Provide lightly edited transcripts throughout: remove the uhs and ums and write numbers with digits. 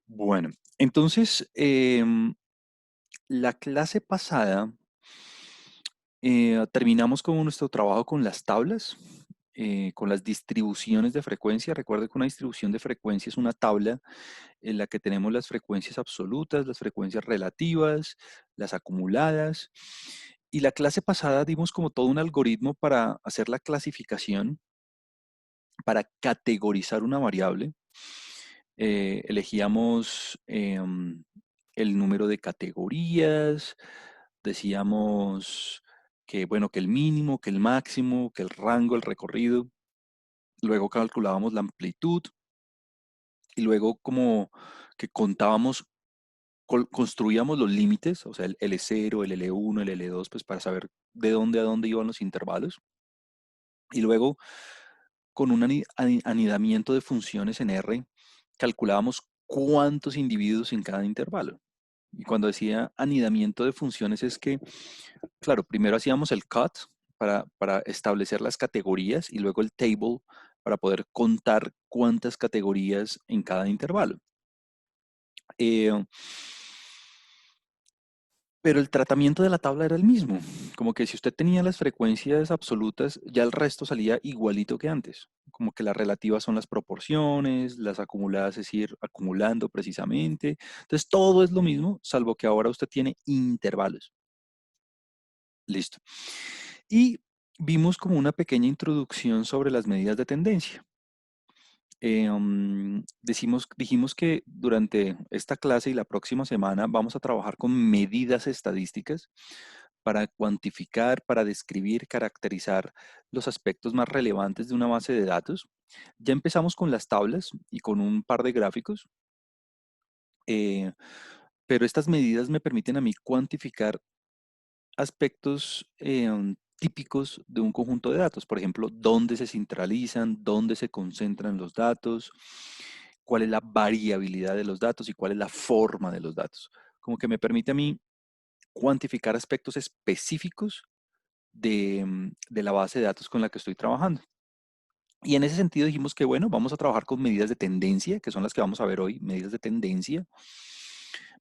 Bueno, entonces, la clase pasada terminamos con nuestro trabajo con las tablas, con las distribuciones de frecuencia. Recuerda que una distribución de frecuencia es una tabla en la que tenemos las frecuencias absolutas, las frecuencias relativas, las acumuladas. Y la clase pasada dimos como todo un algoritmo para hacer la clasificación, para categorizar una variable. Elegíamos el número de categorías, decíamos que, bueno, que el mínimo, que el máximo, que el rango, el recorrido. Luego calculábamos la amplitud y luego como que contábamos, construíamos los límites, o sea, el L0, el L1, el L2, pues para saber de dónde a dónde iban los intervalos. Y luego con un anidamiento de funciones en R, calculábamos cuántos individuos en cada intervalo. Y cuando decía anidamiento de funciones es que, claro, primero hacíamos el cut para establecer las categorías y luego el table para poder contar cuántas categorías en cada intervalo. Eh, pero el tratamiento de la tabla era el mismo, como que si usted tenía las frecuencias absolutas, ya el resto salía igualito que antes, como que las relativas son las proporciones, las acumuladas es ir acumulando precisamente. Entonces todo es lo mismo, salvo que ahora usted tiene intervalos. Listo. Y vimos como una pequeña introducción sobre las medidas de tendencia. Dijimos que durante esta clase y la próxima semana vamos a trabajar con medidas estadísticas para cuantificar, para describir, caracterizar los aspectos más relevantes de una base de datos. Ya empezamos con las tablas y con un par de gráficos, eh, pero estas medidas me permiten a mí cuantificar aspectos típicos de un conjunto de datos. Por ejemplo, dónde se centralizan, dónde se concentran los datos, cuál es la variabilidad de los datos y cuál es la forma de los datos. Como que me permite a mí cuantificar aspectos específicos de la base de datos con la que estoy trabajando. Y en ese sentido dijimos que, bueno, vamos a trabajar con medidas de tendencia, que son las que vamos a ver hoy, medidas de tendencia,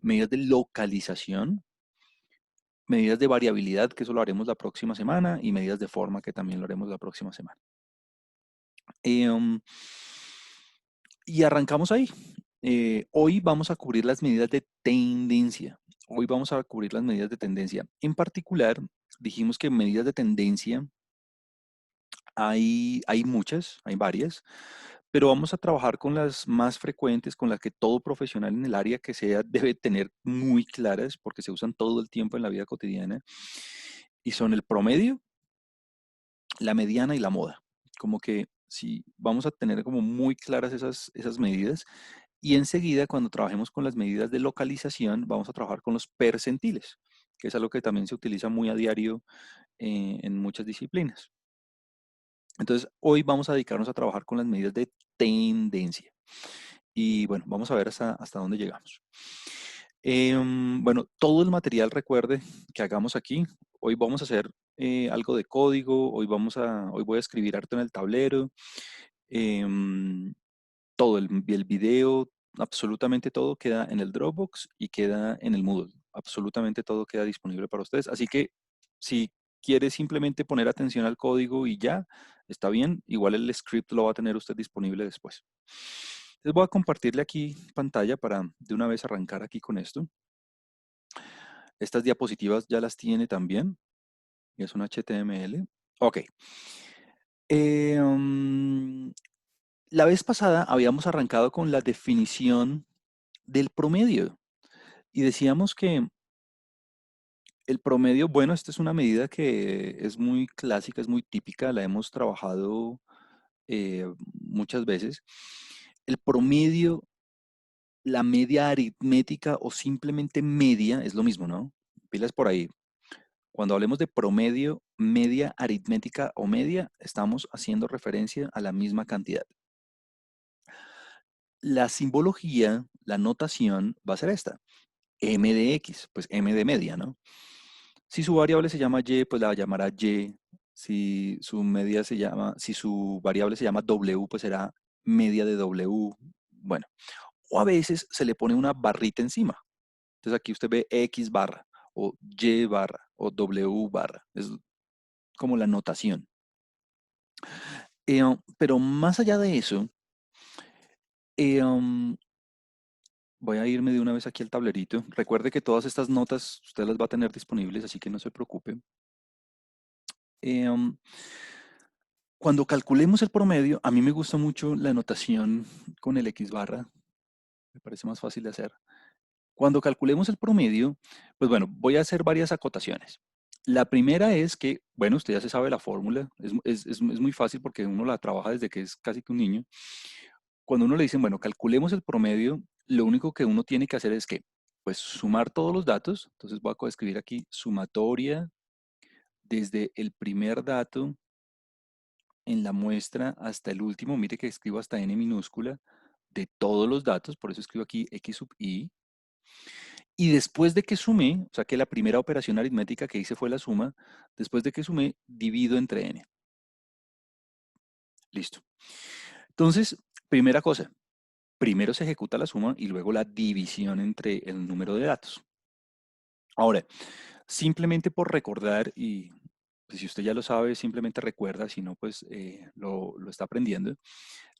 medidas de localización, medidas de variabilidad, que eso lo haremos la próxima semana, y medidas de forma, que también lo haremos la próxima semana. Em, y arrancamos ahí. Hoy vamos a cubrir las medidas de tendencia. Hoy vamos a cubrir las medidas de tendencia. En particular, dijimos que medidas de tendencia hay muchas, hay varias, pero vamos a trabajar con las más frecuentes, con las que todo profesional en el área que sea debe tener muy claras, porque se usan todo el tiempo en la vida cotidiana, y son el promedio, la mediana y la moda. Como que si vamos a tener como muy claras esas medidas, y enseguida cuando trabajemos con las medidas de localización, vamos a trabajar con los percentiles, que es algo que también se utiliza muy a diario en muchas disciplinas. Entonces, hoy vamos a dedicarnos a trabajar con las medidas de tendencia. Y bueno, vamos a ver hasta dónde llegamos. Bueno, todo el material, recuerde, que hagamos aquí. Hoy vamos a hacer algo de código, hoy voy a escribir harto en el tablero. em, Todo el video, absolutamente todo queda en el Dropbox y queda en el Moodle. Absolutamente todo queda disponible para ustedes. Así que si quiere simplemente poner atención al código y ya, está bien. Igual el script lo va a tener usted disponible después. Les voy a compartirle aquí pantalla para de una vez arrancar aquí con esto. Estas diapositivas ya las tiene también. Y es un HTML. Ok. Eh, um, la vez pasada habíamos arrancado con la definición del promedio y decíamos que el promedio, bueno, esta es una medida que es muy clásica, es muy típica, la hemos trabajado muchas veces. El promedio, la media aritmética o simplemente media es lo mismo, ¿no? Pilas por ahí. Cuando hablemos de promedio, media aritmética o media, estamos haciendo referencia a la misma cantidad. La simbología, la notación va a ser esta, m de x, pues m de media, ¿no? Si su variable se llama y, pues la llamará y. Si su variable se llama w, pues será media de w. Bueno, o a veces se le pone una barrita encima. Entonces aquí usted ve X barra, o Y barra, o W barra. Es como la notación. Pero más allá de eso, eh, um, voy a irme de una vez aquí al tablerito. Recuerde que todas estas notas usted las va a tener disponibles, así que no se preocupe. Eh, um, Cuando calculemos el promedio, a mí me gusta mucho la notación con el X barra, me parece más fácil de hacer. Cuando calculemos el promedio, pues bueno, voy a hacer varias acotaciones. La primera es que, bueno, usted ya se sabe la fórmula, es muy fácil porque uno la trabaja desde que es casi que un niño. Cuando uno le dicen, bueno, calculemos el promedio, lo único que uno tiene que hacer es que, pues sumar todos los datos. Entonces voy a escribir aquí sumatoria desde el primer dato en la muestra hasta el último. Mire que escribo hasta n minúscula de todos los datos, por eso escribo aquí x sub i. Y después de que sumé, o sea que la primera operación aritmética que hice fue la suma, después de que sumé, divido entre n. Listo. Entonces, primera cosa, primero se ejecuta la suma y luego la división entre el número de datos. Ahora, simplemente por recordar, y pues, si usted ya lo sabe, simplemente recuerda, si no, pues lo está aprendiendo.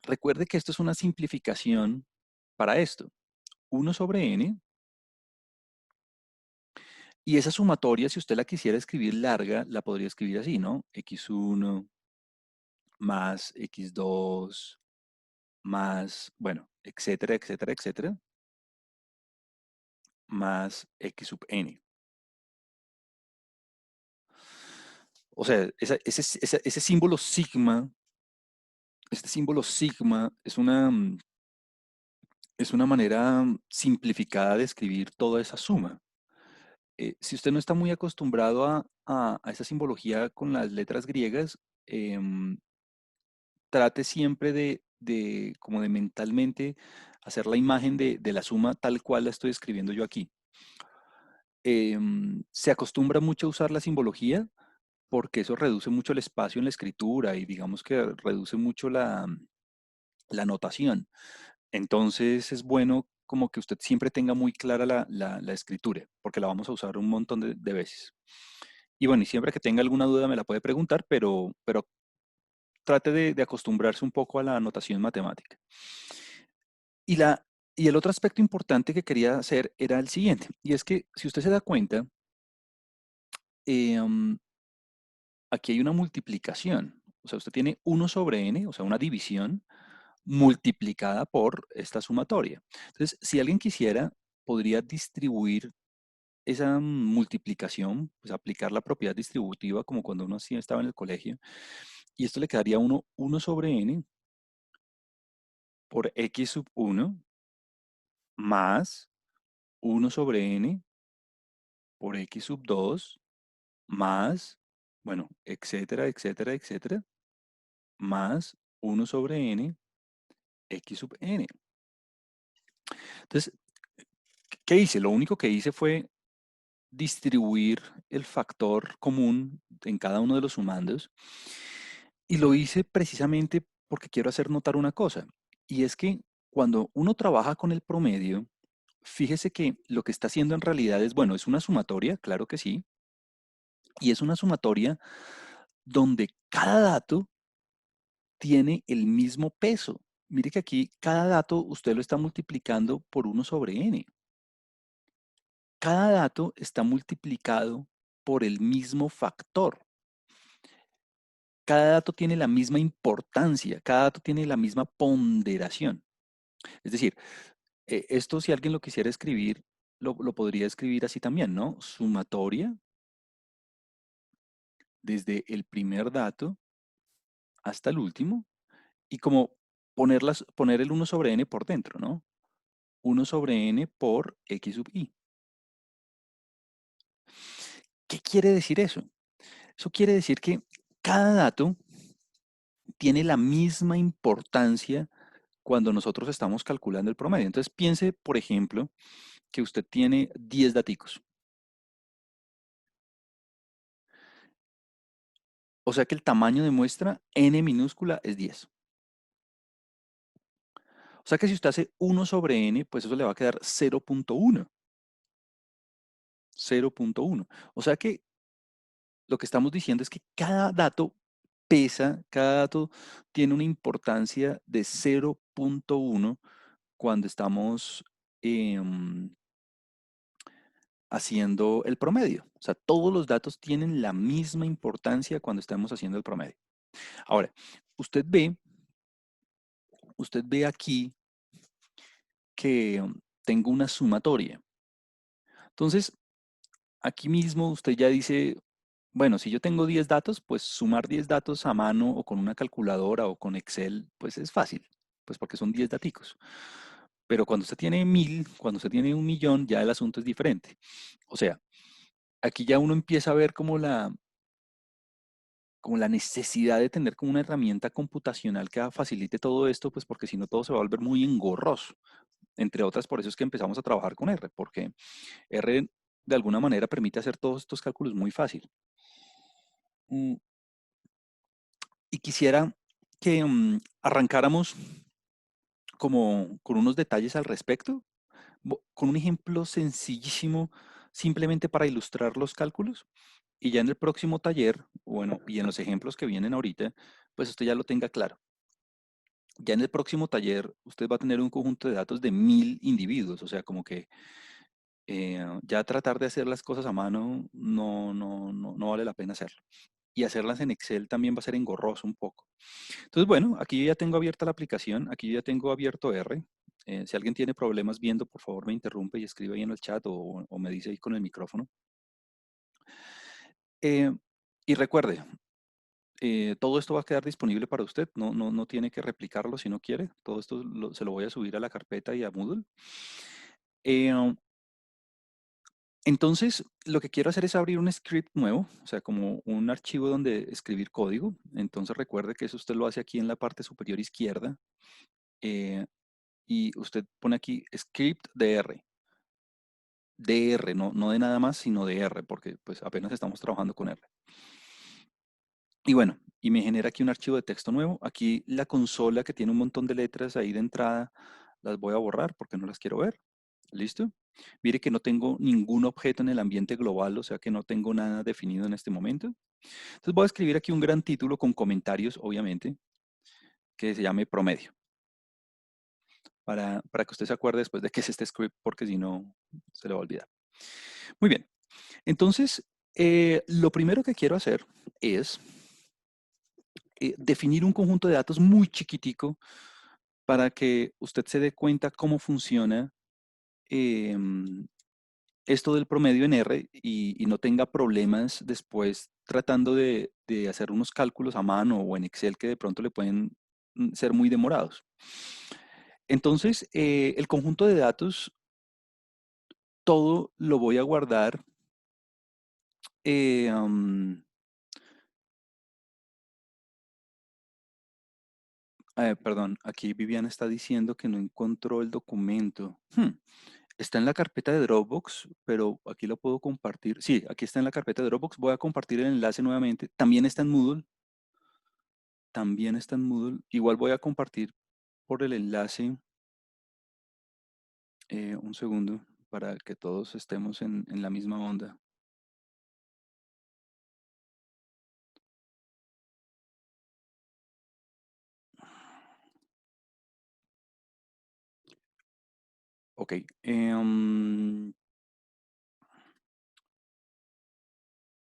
Recuerde que esto es una simplificación para esto. 1/n, y esa sumatoria, si usted la quisiera escribir larga, la podría escribir así, ¿no? x1 más x2 más, bueno, etcétera, etcétera, etcétera, más x sub n. O sea, ese símbolo sigma, este símbolo sigma es una manera simplificada de escribir toda esa suma. Si usted no está muy acostumbrado a esa simbología con las letras griegas, em, trate siempre como de mentalmente hacer la imagen de la suma tal cual la estoy escribiendo yo aquí. Se acostumbra mucho a usar la simbología porque eso reduce mucho el espacio en la escritura y digamos que reduce mucho la notación. Entonces es bueno como que usted siempre tenga muy clara la escritura, porque la vamos a usar un montón de veces. Y bueno, y siempre que tenga alguna duda me la puede preguntar, pero trate de acostumbrarse un poco a la notación matemática. Y, la, y el otro aspecto importante que quería hacer era el siguiente, y es que si usted se da cuenta, em, aquí hay una multiplicación. O sea, usted tiene 1/n, o sea, una división, multiplicada por esta sumatoria. Entonces, si alguien quisiera, podría distribuir esa multiplicación, pues aplicar la propiedad distributiva como cuando uno así estaba en el colegio, y esto le quedaría 1/n por x sub 1 más 1/n por x sub 2 más, bueno, etcétera, etcétera, etcétera, más 1/n x sub n. Entonces, ¿qué hice? Lo único que hice fue distribuir el factor común en cada uno de los sumandos, y lo hice precisamente porque quiero hacer notar una cosa, y es que cuando uno trabaja con el promedio, fíjese que lo que está haciendo en realidad es, bueno, es una sumatoria, claro que sí, y es una sumatoria donde cada dato tiene el mismo peso. Mire que aquí cada dato usted lo está multiplicando por 1/n. Cada dato está multiplicado por el mismo factor. Cada dato tiene la misma importancia, cada dato tiene la misma ponderación. Es decir, esto si alguien lo quisiera escribir, lo podría escribir así también, ¿no? Sumatoria desde el primer dato hasta el último, y como poner el 1/n por dentro, ¿no? 1/n por x sub i. ¿Qué quiere decir eso? Eso quiere decir que cada dato tiene la misma importancia cuando nosotros estamos calculando el promedio. Entonces piense, por ejemplo, que usted tiene 10 daticos. O sea que el tamaño de muestra n minúscula es 10. O sea que si usted hace 1/n, pues eso le va a quedar 0.1. 0.1. O sea que lo que estamos diciendo es que cada dato pesa, cada dato tiene una importancia de 0.1 cuando estamos em, haciendo el promedio. O sea, todos los datos tienen la misma importancia cuando estamos haciendo el promedio. Ahora, usted ve, usted ve aquí que tengo una sumatoria. Entonces, aquí mismo usted ya dice, bueno, si yo tengo 10 datos, pues sumar 10 datos a mano o con una calculadora o con Excel, pues es fácil, pues porque son 10 daticos. Pero cuando usted tiene 1000, cuando usted tiene 1.000.000, ya el asunto es diferente. O sea, aquí ya uno empieza a ver como la necesidad de tener como una herramienta computacional que facilite todo esto, pues porque si no todo se va a volver muy engorroso. Entre otras, por eso es que empezamos a trabajar con R, porque R de alguna manera permite hacer todos estos cálculos muy fácil. Mm, Y quisiera que arrancáramos como con unos detalles al respecto, con un ejemplo sencillísimo, simplemente para ilustrar los cálculos. Y ya en el próximo taller, bueno, y en los ejemplos que vienen ahorita, pues usted ya lo tenga claro. Ya en el próximo taller, usted va a tener un conjunto de datos de 1000 individuos, o sea, como que ya tratar de hacer las cosas a mano no vale la pena hacerlo. Y hacerlas en Excel también va a ser engorroso un poco. Entonces, bueno, aquí yo ya tengo abierta la aplicación, aquí yo ya tengo abierto R. Si alguien tiene problemas viendo, por favor me interrumpe y escribe ahí en el chat o me dice ahí con el micrófono. Eh, y recuerde, todo esto va a quedar disponible para usted, no tiene que replicarlo si no quiere, todo esto se lo voy a subir a la carpeta y a Moodle. Eh, entonces, lo que quiero hacer es abrir un script nuevo, o sea, como un archivo donde escribir código. Entonces recuerde que eso usted lo hace aquí en la parte superior izquierda. eh, y usted pone aquí script DR, no de nada más, sino de R, porque pues apenas estamos trabajando con R. Y bueno, y me genera aquí un archivo de texto nuevo. Aquí la consola que tiene un montón de letras ahí de entrada, las voy a borrar porque no las quiero ver. ¿Listo? Mire que no tengo ningún objeto en el ambiente global, o sea que no tengo nada definido en este momento. Entonces voy a escribir aquí un gran título con comentarios, obviamente, que se llame promedio, para que usted se acuerde después de qué es este script, porque si no, se le va a olvidar. Muy bien, entonces, lo primero que quiero hacer es definir un conjunto de datos muy chiquitico para que usted se dé cuenta cómo funciona em, esto del promedio en R y no tenga problemas después tratando de hacer unos cálculos a mano o en Excel que de pronto le pueden ser muy demorados. Entonces, el conjunto de datos, todo lo voy a guardar. eh, am, Perdón, aquí Viviana está diciendo que no encontró el documento. Está en la carpeta de Dropbox, pero aquí lo puedo compartir. Sí, aquí está en la carpeta de Dropbox. Voy a compartir el enlace nuevamente. También está en Moodle. También está en Moodle. Igual voy a compartir por el enlace, un segundo, para que todos estemos en la misma onda. Ok.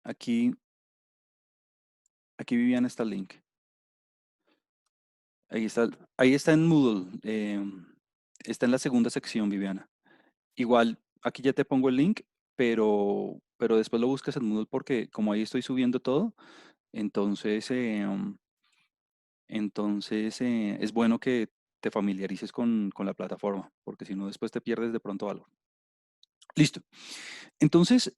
Aquí, aquí Viviana está el link. Ahí está en Moodle. Está en la segunda sección, Viviana. Igual, aquí ya te pongo el link, pero después lo buscas en Moodle porque como ahí estoy subiendo todo, entonces, es bueno que te familiarices con la plataforma, porque si no, después te pierdes de pronto algo. Listo. Entonces,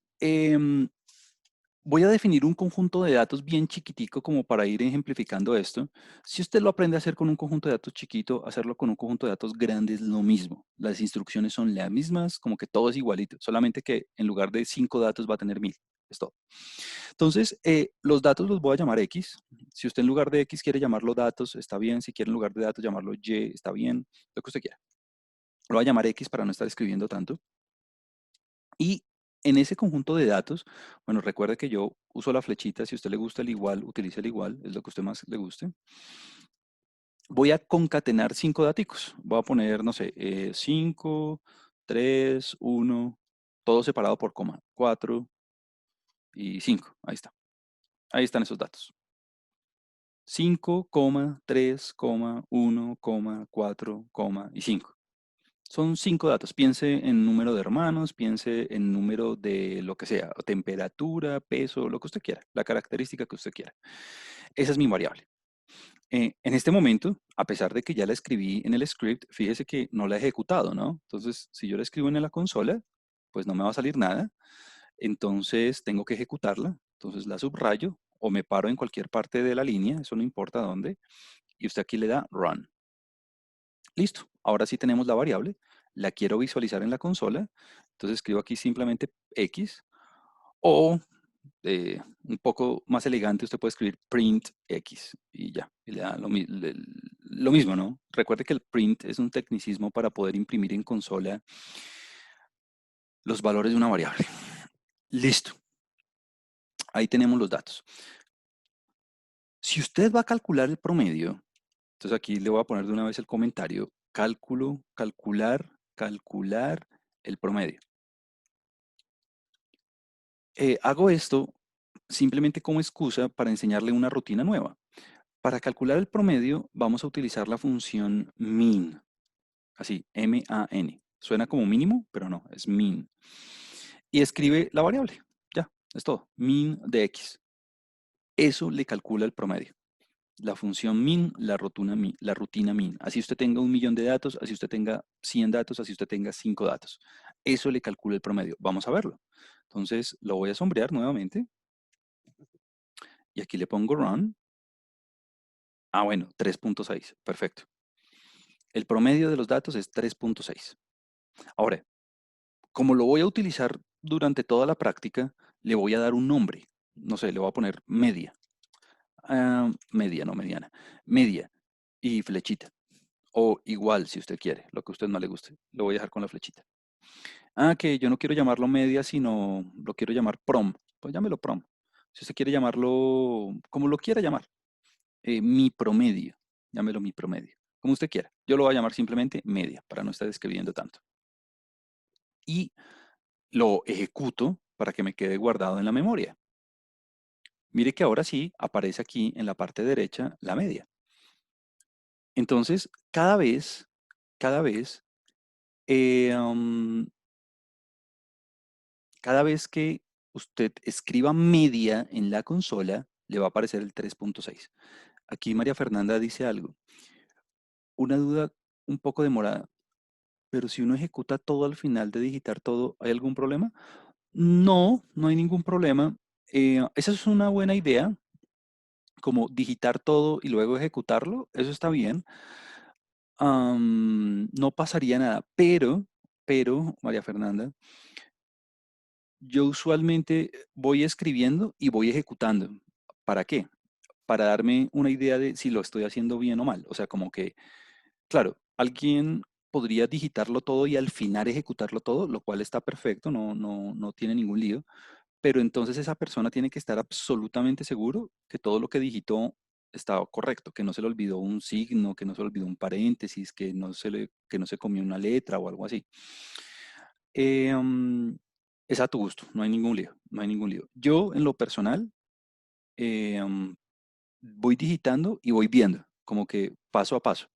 voy a definir un conjunto de datos bien chiquitico como para ir ejemplificando esto. Si usted lo aprende a hacer con un conjunto de datos chiquito, hacerlo con un conjunto de datos grande es lo mismo. Las instrucciones son las mismas, como que todo es igualito, solamente que en lugar de 5 datos va a tener 1000. Es todo. Entonces, los datos los voy a llamar X. Si usted en lugar de X quiere llamarlo datos, está bien. Si quiere en lugar de datos llamarlo Y, está bien. Lo que usted quiera. Lo voy a llamar X para no estar escribiendo tanto. Y en ese conjunto de datos, bueno, recuerde que yo uso la flechita. Si a usted le gusta el igual, utilice el igual. Es lo que a usted más le guste. Voy a concatenar 5 daticos. Voy a poner, no sé, 5, 3, 1, todo separado por coma. 4 y 5. Ahí está. Ahí están esos datos. 5, 3, 1, 4, y 5. Son 5 datos. Piense en número de hermanos, piense en número de lo que sea, temperatura, peso, lo que usted quiera, la característica que usted quiera. Esa es mi variable. En este momento, a pesar de que ya la escribí en el script, fíjese que no la he ejecutado, ¿no? Entonces, si yo la escribo en la consola, pues no me va a salir nada. Entonces, tengo que ejecutarla. Entonces, la subrayo o me paro en cualquier parte de la línea, eso no importa dónde, y usted aquí le da Run. Listo, ahora sí tenemos la variable, la quiero visualizar en la consola, entonces escribo aquí simplemente X, o un poco más elegante usted puede escribir print X y ya, y le da lo mismo, ¿no? Recuerde que el print es un tecnicismo para poder imprimir en consola los valores de una variable. Listo, ahí tenemos los datos. Si usted va a calcular el promedio, entonces aquí le voy a poner de una vez el comentario, cálculo, calcular el promedio. Hago esto simplemente como excusa para enseñarle una rutina nueva. Para calcular el promedio vamos a utilizar la función min, así, M-A-N. Suena como mínimo, pero no, es min. Y escribe la variable, ya, es todo, min de X. Eso le calcula el promedio. La función min, la rutina min. Así usted tenga 1.000.000 de datos, así usted tenga 100 datos, así usted tenga 5 datos. Eso le calcula el promedio. Vamos a verlo. Entonces lo voy a sombrear nuevamente y aquí le pongo run. Ah, bueno, 3.6. Perfecto. El promedio de los datos es 3.6. Ahora, como lo voy a utilizar durante toda la práctica, le voy a dar un nombre. No sé, le voy a poner media. Media, no mediana. Media y flechita. O igual, si usted quiere, lo que a usted no le guste. Lo voy a dejar con la flechita. Ah, que yo no quiero llamarlo media, sino lo quiero llamar prom. Pues llámelo prom. Si usted quiere llamarlo como lo quiera llamar. Mi promedio. Llámelo mi promedio. Como usted quiera. Yo lo voy a llamar simplemente media, para no estar escribiendo tanto. Y lo ejecuto para que me quede guardado en la memoria. Mire que ahora sí aparece aquí en la parte derecha la media. Entonces, cada vez, eh, um, cada vez que usted escriba media en la consola, le va a aparecer el 3.6. Aquí María Fernanda dice algo. Una duda un poco demorada, pero si uno ejecuta todo al final de digitar todo, ¿hay algún problema? No, no hay ningún problema. Esa es una buena idea, como digitar todo y luego ejecutarlo, eso está bien. No pasaría nada, María Fernanda, yo usualmente voy escribiendo y voy ejecutando. ¿Para qué? Para darme una idea de si lo estoy haciendo bien o mal. O sea, como que, claro, alguien podría digitarlo todo y al final ejecutarlo todo, lo cual está perfecto, no tiene ningún lío. Pero entonces esa persona tiene que estar absolutamente seguro que todo lo que digitó estaba correcto, que no se le olvidó un signo, que no se le olvidó un paréntesis, que no se comió una letra o algo así. Eh, mm, es a tu gusto, no hay ningún lío, no hay ningún lío. Yo, en lo personal, eh, mm, voy digitando y voy viendo, como que paso a paso,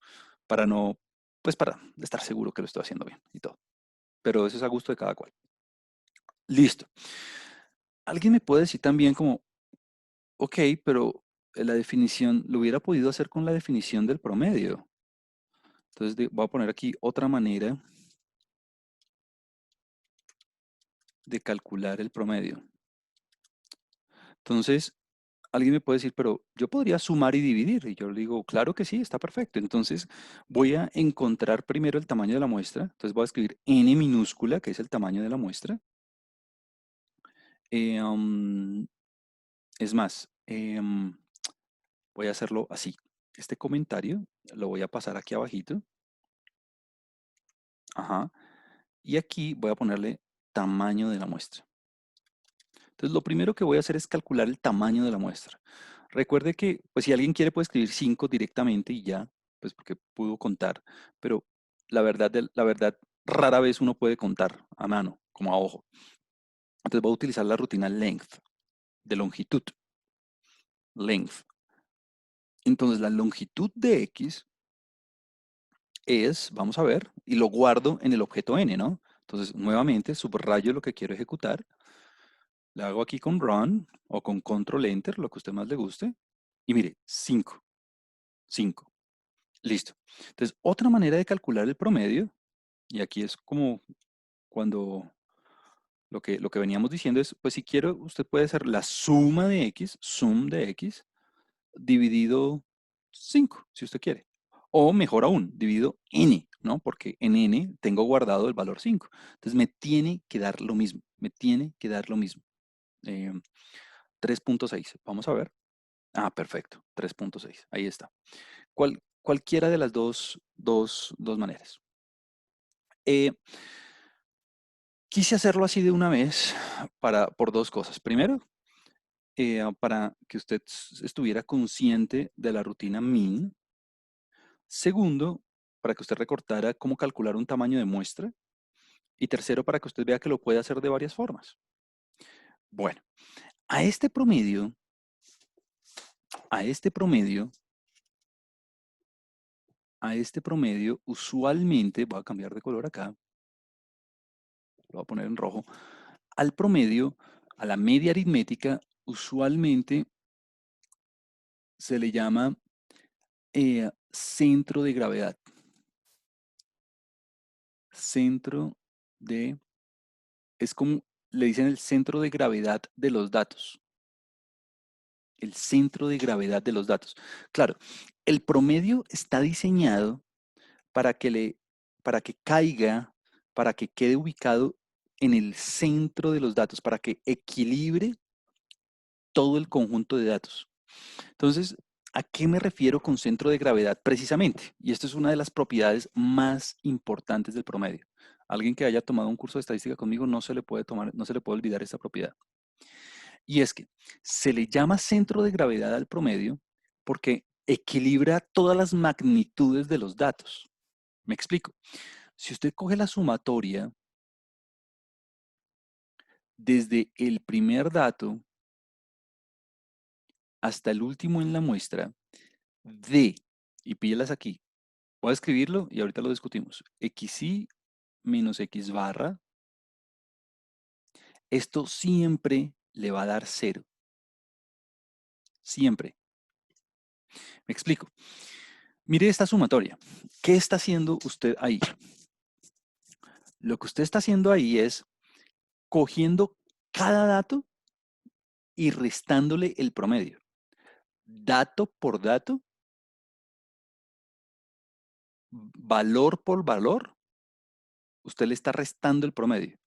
para no, pues para estar seguro que lo estoy haciendo bien y todo. Pero eso es a gusto de cada cual. Listo. ¿Alguien me puede decir también como, ok, pero la definición, lo hubiera podido hacer con la definición del promedio? Entonces voy a poner aquí otra manera de calcular el promedio. Entonces, alguien me puede decir, pero yo podría sumar y dividir. Y yo le digo, claro que sí, está perfecto. Entonces, voy a encontrar primero el tamaño de la muestra. Entonces, voy a escribir n minúscula, que es el tamaño de la muestra. Em, es más, voy a hacerlo así. Este comentario lo voy a pasar aquí abajito. Ajá. Y aquí voy a ponerle tamaño de la muestra. Entonces, lo primero que voy a hacer es calcular el tamaño de la muestra. Recuerde que, pues si alguien quiere puede escribir 5 directamente y ya, pues porque pudo contar, pero la verdad, rara vez uno puede contar a mano, como a ojo. Entonces voy a utilizar la rutina length, de longitud, length. Entonces la longitud de X es, vamos a ver, y lo guardo en el objeto n, ¿no? Entonces, nuevamente, subrayo lo que quiero ejecutar, le hago aquí con run o con control enter, lo que a usted más le guste, y mire, 5, 5. Listo. Entonces, otra manera de calcular el promedio, y aquí es como cuando lo que veníamos diciendo es, pues si quiero, usted puede hacer la suma de x, sum de x, dividido 5 si usted quiere. O mejor aún, dividido n, ¿no? Porque en n tengo guardado el valor 5. Entonces me tiene que dar lo mismo, me tiene que dar lo mismo. Eh, 3.6, vamos a ver. Ah, perfecto, 3.6, ahí está. Cualquiera de las dos maneras. Eh, Quise hacerlo así de una vez por dos cosas. Primero, para que usted estuviera consciente de la rutina min. Segundo, para que usted recortara cómo calcular un tamaño de muestra. Y tercero, para que usted vea que lo puede hacer de varias formas. Bueno, a este promedio, a este promedio, a este promedio, usualmente, voy a cambiar de color acá, lo voy a poner en rojo, al promedio, a la media aritmética, usualmente se le llama centro de gravedad. Centro de, es como le dicen el centro de gravedad de los datos. El centro de gravedad de los datos. Claro, el promedio está diseñado para para que caiga, para que quede ubicado en el centro de los datos, para que equilibre todo el conjunto de datos. Entonces, ¿a qué me refiero con centro de gravedad precisamente? Y esto es una de las propiedades más importantes del promedio. Alguien que haya tomado un curso de estadística conmigo no se le puede olvidar esta propiedad. Y es que se le llama centro de gravedad al promedio porque equilibra todas las magnitudes de los datos. Me explico. Si usted coge la sumatoria desde el primer dato hasta el último en la muestra de, y píllas aquí, voy a escribirlo y ahorita lo discutimos, xi menos x barra, esto siempre le va a dar cero. Siempre. Me explico. Mire esta sumatoria. ¿Qué está haciendo usted ahí? Lo que usted está haciendo ahí es cogiendo cada dato y restándole el promedio. Dato por dato, valor por valor, usted le está restando el promedio.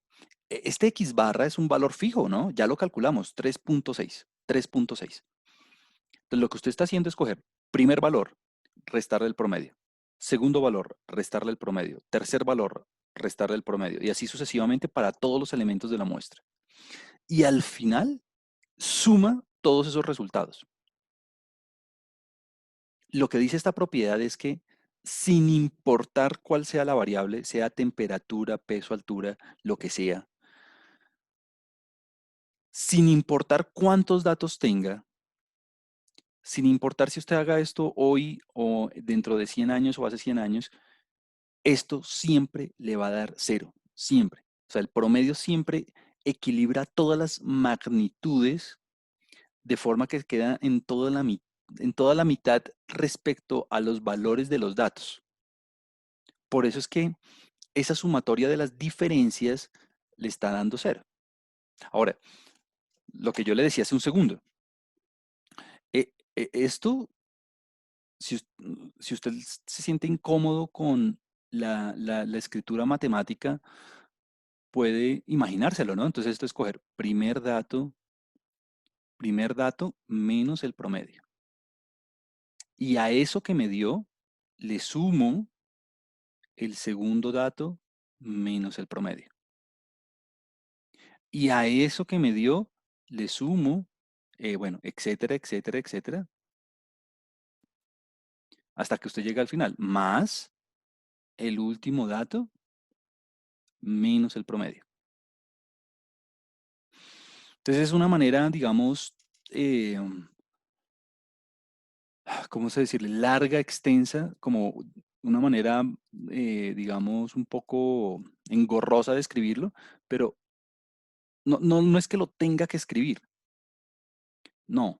Este X barra es un valor fijo, ¿no? Ya lo calculamos, 3.6. 3.6. Entonces, lo que usted está haciendo es coger primer valor, restarle el promedio. Segundo valor, restarle el promedio. Tercer valor, restarle el promedio. Y así sucesivamente para todos los elementos de la muestra. Y al final, suma todos esos resultados. Lo que dice esta propiedad es que sin importar cuál sea la variable, sea temperatura, peso, altura, lo que sea, sin importar cuántos datos tenga, sin importar si usted haga esto hoy o dentro de 100 años o hace 100 años, esto siempre le va a dar cero, siempre. O sea, el promedio siempre equilibra todas las magnitudes de forma que queda en toda la mitad respecto a los valores de los datos. Por eso es que esa sumatoria de las diferencias le está dando cero. Ahora, lo que yo le decía hace un segundo, esto, si usted se siente incómodo con la escritura matemática, puede imaginárselo, ¿no? Entonces esto es coger primer dato menos el promedio. Y a eso que me dio, le sumo el segundo dato menos el promedio. Y a eso que me dio, le sumo, bueno, etcétera, etcétera, etcétera, hasta que usted llegue al final, más el último dato menos el promedio. Entonces es una manera, digamos, eh, ¿cómo se decirle? Larga, extensa, como una manera, digamos, un poco engorrosa de escribirlo, pero no es que lo tenga que escribir, no.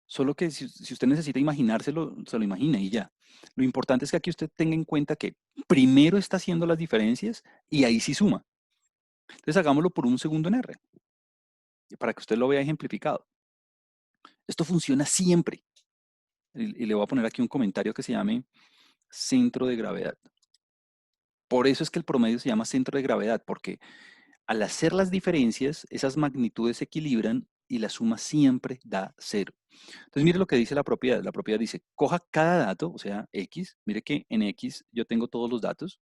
Solo que si usted necesita imaginárselo, se lo imagina y ya. Lo importante es que aquí usted tenga en cuenta que primero está haciendo las diferencias y ahí sí suma. Entonces hagámoslo por un segundo en R, para que usted lo vea ejemplificado. Esto funciona siempre. Y le voy a poner aquí un comentario que se llame centro de gravedad. Por eso es que el promedio se llama centro de gravedad, porque al hacer las diferencias, esas magnitudes se equilibran y la suma siempre da cero. Entonces, mire lo que dice la propiedad. La propiedad dice, coja cada dato, o sea, X, mire que en X yo tengo todos los datos,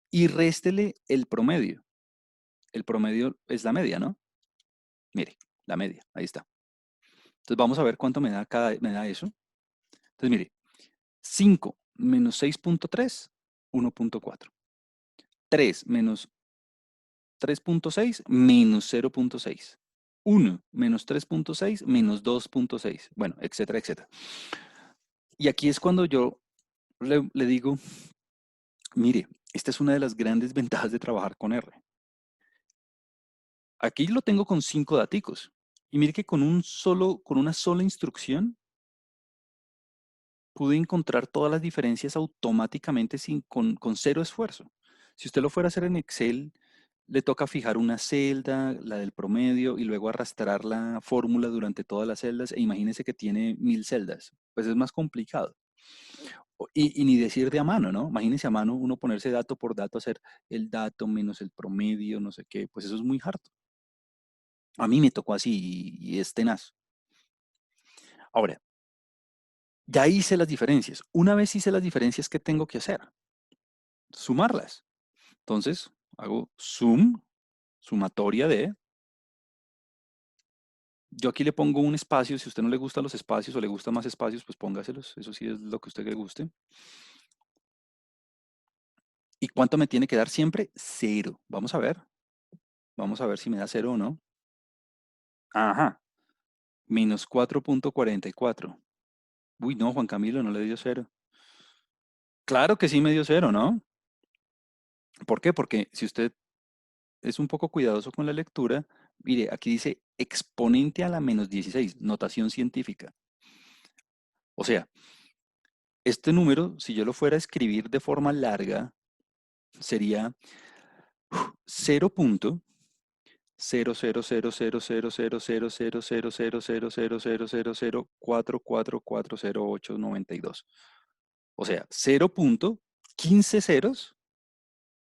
y réstele el promedio. El promedio es la media, ¿no? Mire, la media, ahí está. Entonces, vamos a ver cuánto me da eso. Entonces, mire, 5 menos 6.3, 1.4. 3 menos 3.6 menos 0.6. 1 menos 3.6 menos 2.6. Bueno, etcétera, etcétera. Y aquí es cuando yo le digo, mire, esta es una de las grandes ventajas de trabajar con R. Aquí lo tengo con 5 daticos. Y mire que con una sola instrucción pude encontrar todas las diferencias automáticamente con cero esfuerzo. Si usted lo fuera a hacer en Excel, le toca fijar una celda, la del promedio, y luego arrastrar la fórmula durante todas las celdas, e imagínese que tiene 1000 celdas. Pues es más complicado. Y ni decir de a mano, ¿no? Imagínese a mano uno ponerse dato por dato, hacer el dato menos el promedio, no sé qué, pues eso es muy harto. A mí me tocó así y es tenaz. Ahora, ya hice las diferencias. Una vez hice las diferencias, ¿qué tengo que hacer? Sumarlas. Entonces, hago sumatoria de. Yo aquí le pongo un espacio. Si a usted no le gustan los espacios o le gustan más espacios, pues póngaselos. Eso sí es lo que a usted le guste. ¿Y cuánto me tiene que dar siempre? Cero. Vamos a ver. Vamos a ver si me da cero o no. Ajá. Menos 4.44. Uy, no, Juan Camilo, no le dio cero. Claro que sí me dio cero, ¿no? ¿Por qué? Porque si usted es un poco cuidadoso con la lectura, mire, aquí dice exponente a la menos 16, notación científica. O sea, este número, si yo lo fuera a escribir de forma larga, sería 0.00000000000000044440892. O sea, 0.15 ceros,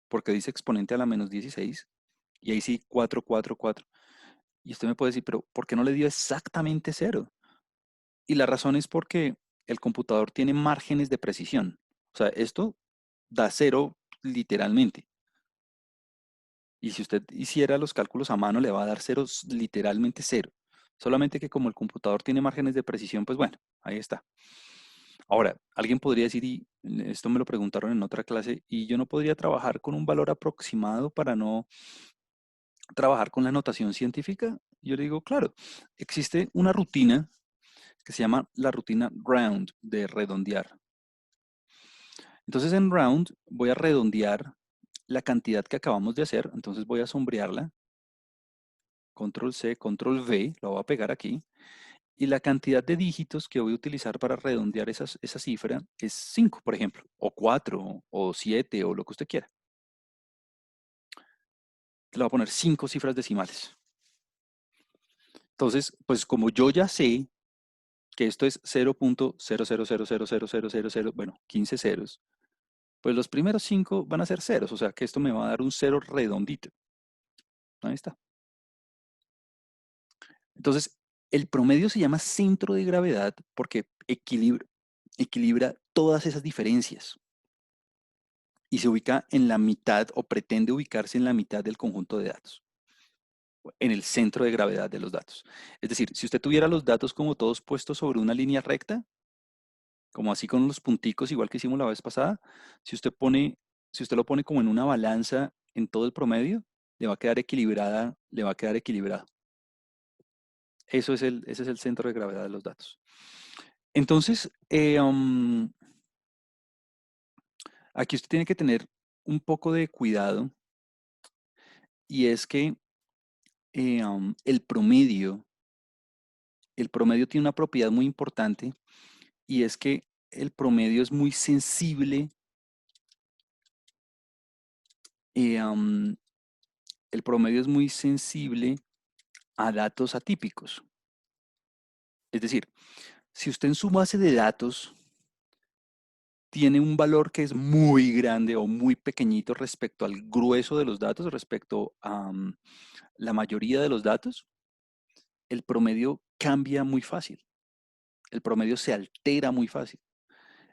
porque dice exponente a la menos 16, y ahí sí 444. Y usted me puede decir, pero ¿por qué no le dio exactamente cero? Y la razón es porque el computador tiene márgenes de precisión. O sea, esto da cero literalmente. Y si usted hiciera los cálculos a mano, le va a dar cero, literalmente cero. Solamente que como el computador tiene márgenes de precisión, pues bueno, ahí está. Ahora, alguien podría decir, y esto me lo preguntaron en otra clase, y yo no podría trabajar con un valor aproximado para no trabajar con la notación científica. Yo le digo, claro, existe una rutina que se llama la rutina round, de redondear. Entonces en round voy a redondear la cantidad que acabamos de hacer, entonces voy a sombrearla, control C, control V, lo voy a pegar aquí, y la cantidad de dígitos que voy a utilizar para redondear esa cifra es 5, por ejemplo, o 4, o 7, o lo que usted quiera. Le voy a poner 5 cifras decimales. Entonces, pues como yo ya sé que esto es 0.000000000, bueno, 15 ceros, Pues los primeros 5 van a ser ceros, o sea que esto me va a dar un cero redondito. Ahí está. Entonces, el promedio se llama centro de gravedad porque equilibra todas esas diferencias y se ubica en la mitad o pretende ubicarse en la mitad del conjunto de datos, en el centro de gravedad de los datos. Es decir, si usted tuviera los datos como todos puestos sobre una línea recta, como así con los punticos, igual que hicimos la vez pasada, si usted pone, si usted lo pone como en una balanza en todo el promedio, le va a quedar equilibrada, le va a quedar equilibrado. Ese es el centro de gravedad de los datos. Entonces, aquí usted tiene que tener un poco de cuidado y es que el promedio tiene una propiedad muy importante y es que el promedio es muy sensible, eh, am, el promedio es muy sensible a datos atípicos. Es decir, si usted en su base de datos tiene un valor que es muy grande o muy pequeñito respecto al grueso de los datos, respecto a la mayoría de los datos, el promedio cambia muy fácil. El promedio se altera muy fácil.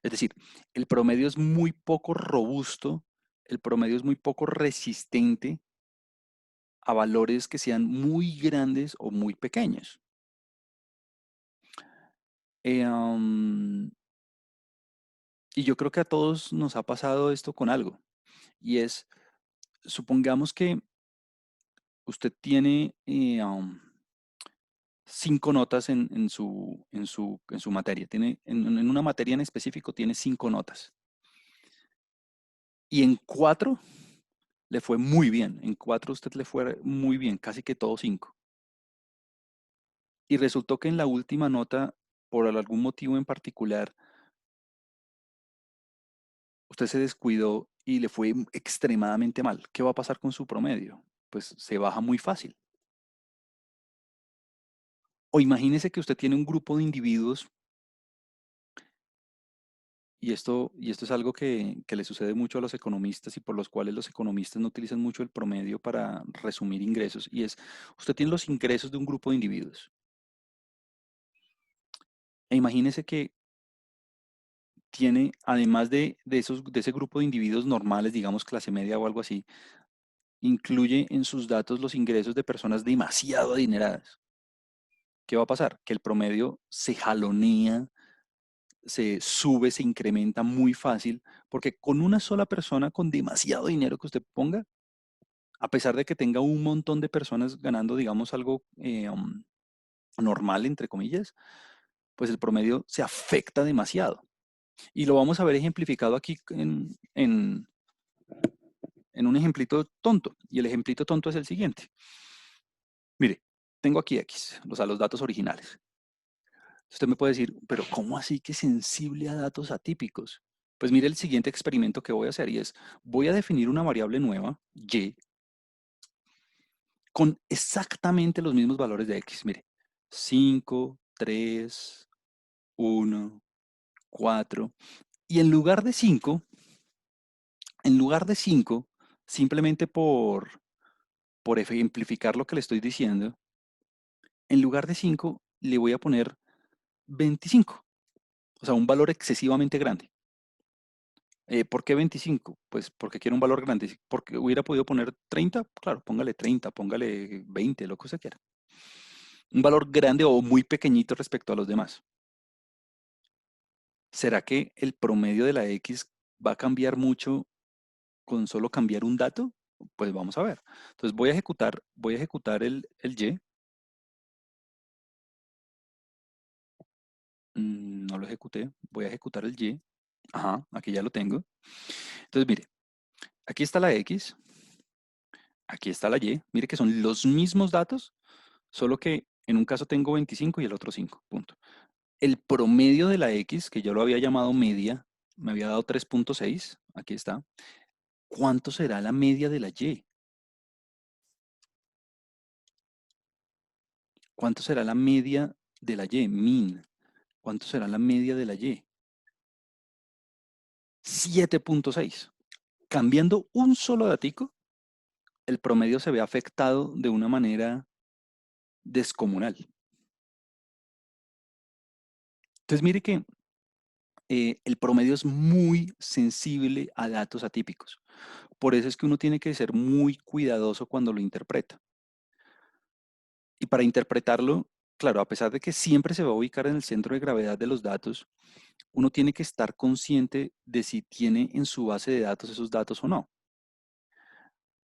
Es decir, el promedio es muy poco robusto, el promedio es muy poco resistente a valores que sean muy grandes o muy pequeños. Eh, um, y yo creo que a todos nos ha pasado esto con algo. Y es, supongamos que usted tiene 5 notas en su materia. Tiene, en una materia en específico tiene 5 notas. Y en 4 le fue muy bien. En 4 usted le fue muy bien, casi que todo 5. Y resultó que en la última nota, por algún motivo en particular, usted se descuidó y le fue extremadamente mal. ¿Qué va a pasar con su promedio? Pues se baja muy fácil. O imagínese que usted tiene un grupo de individuos y esto es algo que le sucede mucho a los economistas y por los cuales los economistas no utilizan mucho el promedio para resumir ingresos. Y es, usted tiene los ingresos de un grupo de individuos. E imagínese que tiene, además de ese grupo de individuos normales, digamos clase media o algo así, incluye en sus datos los ingresos de personas demasiado adineradas. ¿Qué va a pasar? Que el promedio se jalonea, se sube, se incrementa muy fácil, porque con una sola persona con demasiado dinero que usted ponga, a pesar de que tenga un montón de personas ganando, digamos, algo normal, entre comillas, pues el promedio se afecta demasiado. Y lo vamos a ver ejemplificado aquí en un ejemplito tonto. Y el ejemplito tonto es el siguiente. Mire, tengo aquí X, o sea, los datos originales. Usted me puede decir, pero ¿cómo así que sensible a datos atípicos? Pues mire el siguiente experimento que voy a hacer y es, voy a definir una variable nueva, y, con exactamente los mismos valores de X. Mire, 5, 3, 1, 4. Y en lugar de 5, simplemente por ejemplificar lo que le estoy diciendo, en lugar de 5 le voy a poner 25, o sea, un valor excesivamente grande. ¿Por qué 25? Pues porque quiero un valor grande. Porque hubiera podido poner 30, claro, póngale 30, póngale 20, lo que usted quiera. Un valor grande o muy pequeñito respecto a los demás. ¿Será que el promedio de la X va a cambiar mucho con solo cambiar un dato? Pues vamos a ver. Entonces voy a ejecutar el Y. No lo ejecuté. Voy a ejecutar el Y. Ajá, aquí ya lo tengo. Entonces, mire, aquí está la X, aquí está la Y. Mire que son los mismos datos, solo que en un caso tengo 25 y el otro 5. Punto. El promedio de la X, que yo lo había llamado media, me había dado 3.6. Aquí está. ¿Cuánto será la media de la Y? ¿Cuánto será la media de la Y? Min. ¿Cuánto será la media de la Y? 7.6. Cambiando un solo datico, el promedio se ve afectado de una manera descomunal. Entonces, mire que el promedio es muy sensible a datos atípicos. Por eso es que uno tiene que ser muy cuidadoso cuando lo interpreta. Y para interpretarlo, claro, a pesar de que siempre se va a ubicar en el centro de gravedad de los datos, uno tiene que estar consciente de si tiene en su base de datos esos datos o no.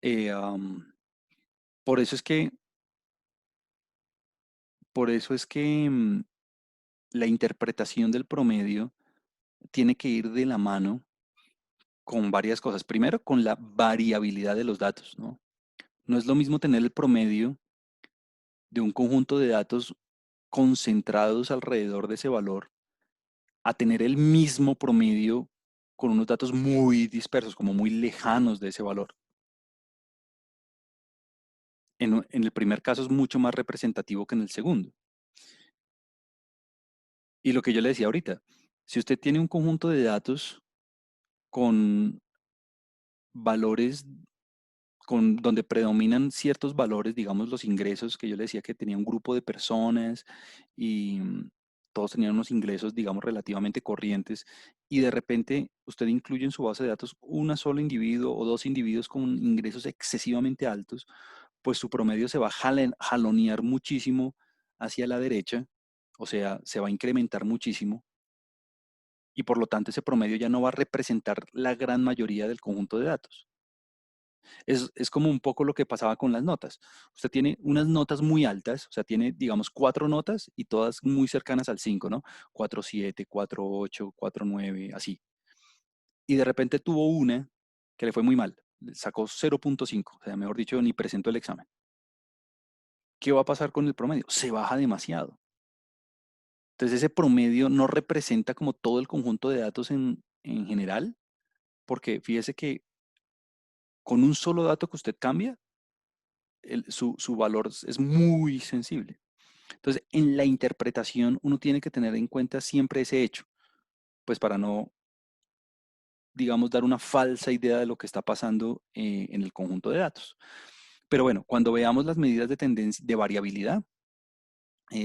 Eh, am, por eso es que, por eso es que la interpretación del promedio tiene que ir de la mano con varias cosas. Primero, con la variabilidad de los datos, ¿no? No es lo mismo tener el promedio de un conjunto de datos concentrados alrededor de ese valor a tener el mismo promedio con unos datos muy dispersos, como muy lejanos de ese valor. En el primer caso es mucho más representativo que en el segundo. Y lo que yo le decía ahorita, si usted tiene un conjunto de datos con valores donde predominan ciertos valores, digamos los ingresos, que yo le decía que tenía un grupo de personas y todos tenían unos ingresos, digamos, relativamente corrientes, y de repente usted incluye en su base de datos un solo individuo o dos individuos con ingresos excesivamente altos, pues su promedio se va a jalonear muchísimo hacia la derecha, o sea, se va a incrementar muchísimo, y por lo tanto ese promedio ya no va a representar la gran mayoría del conjunto de datos. Es como un poco lo que pasaba con las notas. Usted tiene unas notas muy altas, o sea, tiene, digamos, cuatro notas y todas muy cercanas al 5, ¿no? 4.7, 4.8, 4.9, así. Y de repente tuvo una que le fue muy mal, sacó 0.5, o sea, mejor dicho, ni presentó el examen. ¿Qué va a pasar con el promedio? Se baja demasiado. Entonces ese promedio no representa como todo el conjunto de datos en general, porque fíjese que con un solo dato que usted cambia, su valor es muy sensible. Entonces, en la interpretación uno tiene que tener en cuenta siempre ese hecho, pues para no, digamos, dar una falsa idea de lo que está pasando en el conjunto de datos. Pero bueno, cuando veamos las medidas de tendencia, de variabilidad,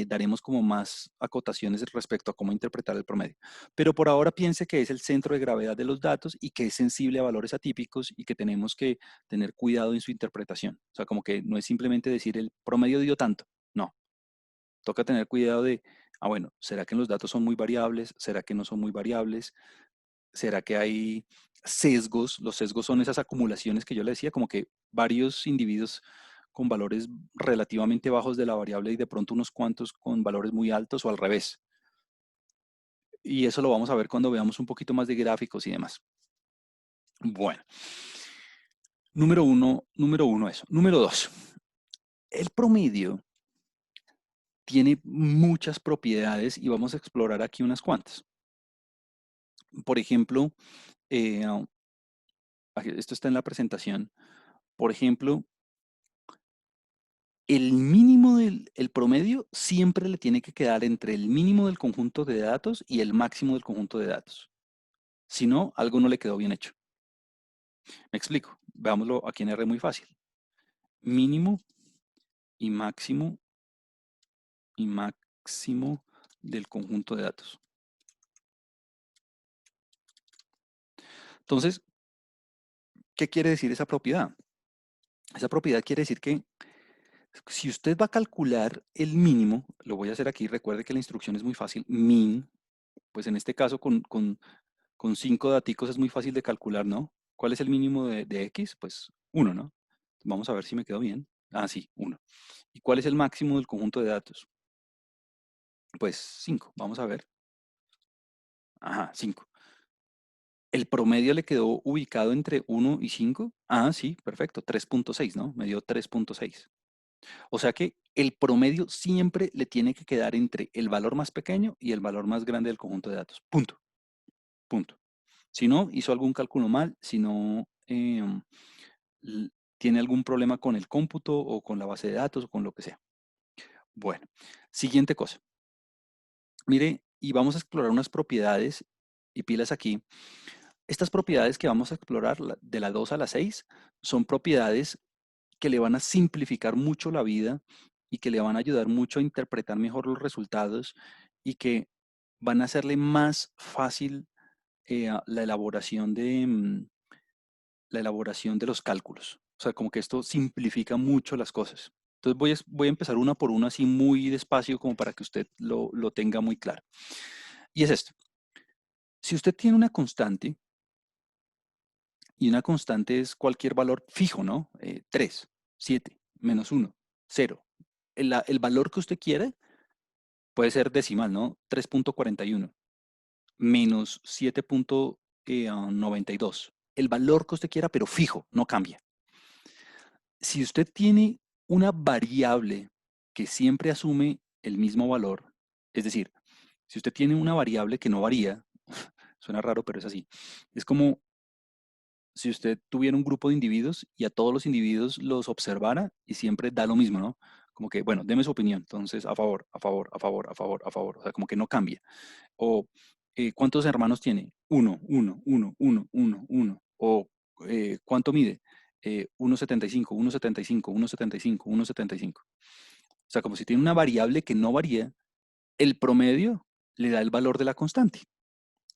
daremos como más acotaciones respecto a cómo interpretar el promedio. Pero por ahora piense que es el centro de gravedad de los datos y que es sensible a valores atípicos y que tenemos que tener cuidado en su interpretación. O sea, como que no es simplemente decir el promedio dio tanto. No, toca tener cuidado de, bueno, ¿será que los datos son muy variables? ¿Será que no son muy variables? ¿Será que hay sesgos? Los sesgos son esas acumulaciones que yo le decía, como que varios individuos con valores relativamente bajos de la variable y de pronto unos cuantos con valores muy altos o al revés. Y eso lo vamos a ver cuando veamos un poquito más de gráficos y demás. Bueno, número uno eso. Número dos, el promedio tiene muchas propiedades y vamos a explorar aquí unas cuantas. Por ejemplo, eh, esto está en la presentación. Por ejemplo, el mínimo el promedio siempre le tiene que quedar entre el mínimo del conjunto de datos y el máximo del conjunto de datos. Si no, algo no le quedó bien hecho. Me explico. Veámoslo aquí en R muy fácil. Mínimo y máximo del conjunto de datos. Entonces, ¿qué quiere decir esa propiedad? Esa propiedad quiere decir que si usted va a calcular el mínimo, lo voy a hacer aquí, recuerde que la instrucción es muy fácil, min, pues en este caso con 5 daticos es muy fácil de calcular, ¿no? ¿Cuál es el mínimo de X? Pues 1, ¿no? Vamos a ver si me quedó bien. Ah, sí, 1. ¿Y cuál es el máximo del conjunto de datos? Pues 5. Vamos a ver. Ajá, 5. ¿El promedio le quedó ubicado entre 1 y 5? Ah, sí, perfecto. 3.6, ¿no? Me dio 3.6. O sea que el promedio siempre le tiene que quedar entre el valor más pequeño y el valor más grande del conjunto de datos. Punto. Punto. Si no, hizo algún cálculo mal, si no tiene algún problema con el cómputo o con la base de datos o con lo que sea. Bueno, siguiente cosa. Mire, y vamos a explorar unas propiedades y pilas aquí. Estas propiedades que vamos a explorar, de la 2 a la 6, son propiedades que le van a simplificar mucho la vida y que le van a ayudar mucho a interpretar mejor los resultados y que van a hacerle más fácil la elaboración la elaboración de los cálculos. O sea, como que esto simplifica mucho las cosas. Entonces voy a empezar una por una así muy despacio como para que usted lo tenga muy claro. Y es esto. Si usted tiene una constante, y una constante es cualquier valor fijo, ¿no? 3, 7, -1, 0. El valor que usted quiere puede ser decimal, ¿no? 3.41 menos 7.92. El valor que usted quiera, pero fijo, no cambia. Si usted tiene una variable que siempre asume el mismo valor, es decir, si usted tiene una variable que no varía, suena raro, pero es así. Es como si usted tuviera un grupo de individuos y a todos los individuos los observara y siempre da lo mismo, ¿no? Como que, bueno, deme su opinión, entonces a favor, a favor, a favor, a favor, a favor, o sea, como que no cambia. O, ¿cuántos hermanos tiene? Uno, uno, uno, uno, uno, uno. O, ¿cuánto mide? 1,75, 1,75, 1,75, 1,75. O sea, como si tiene una variable que no varía, el promedio le da el valor de la constante.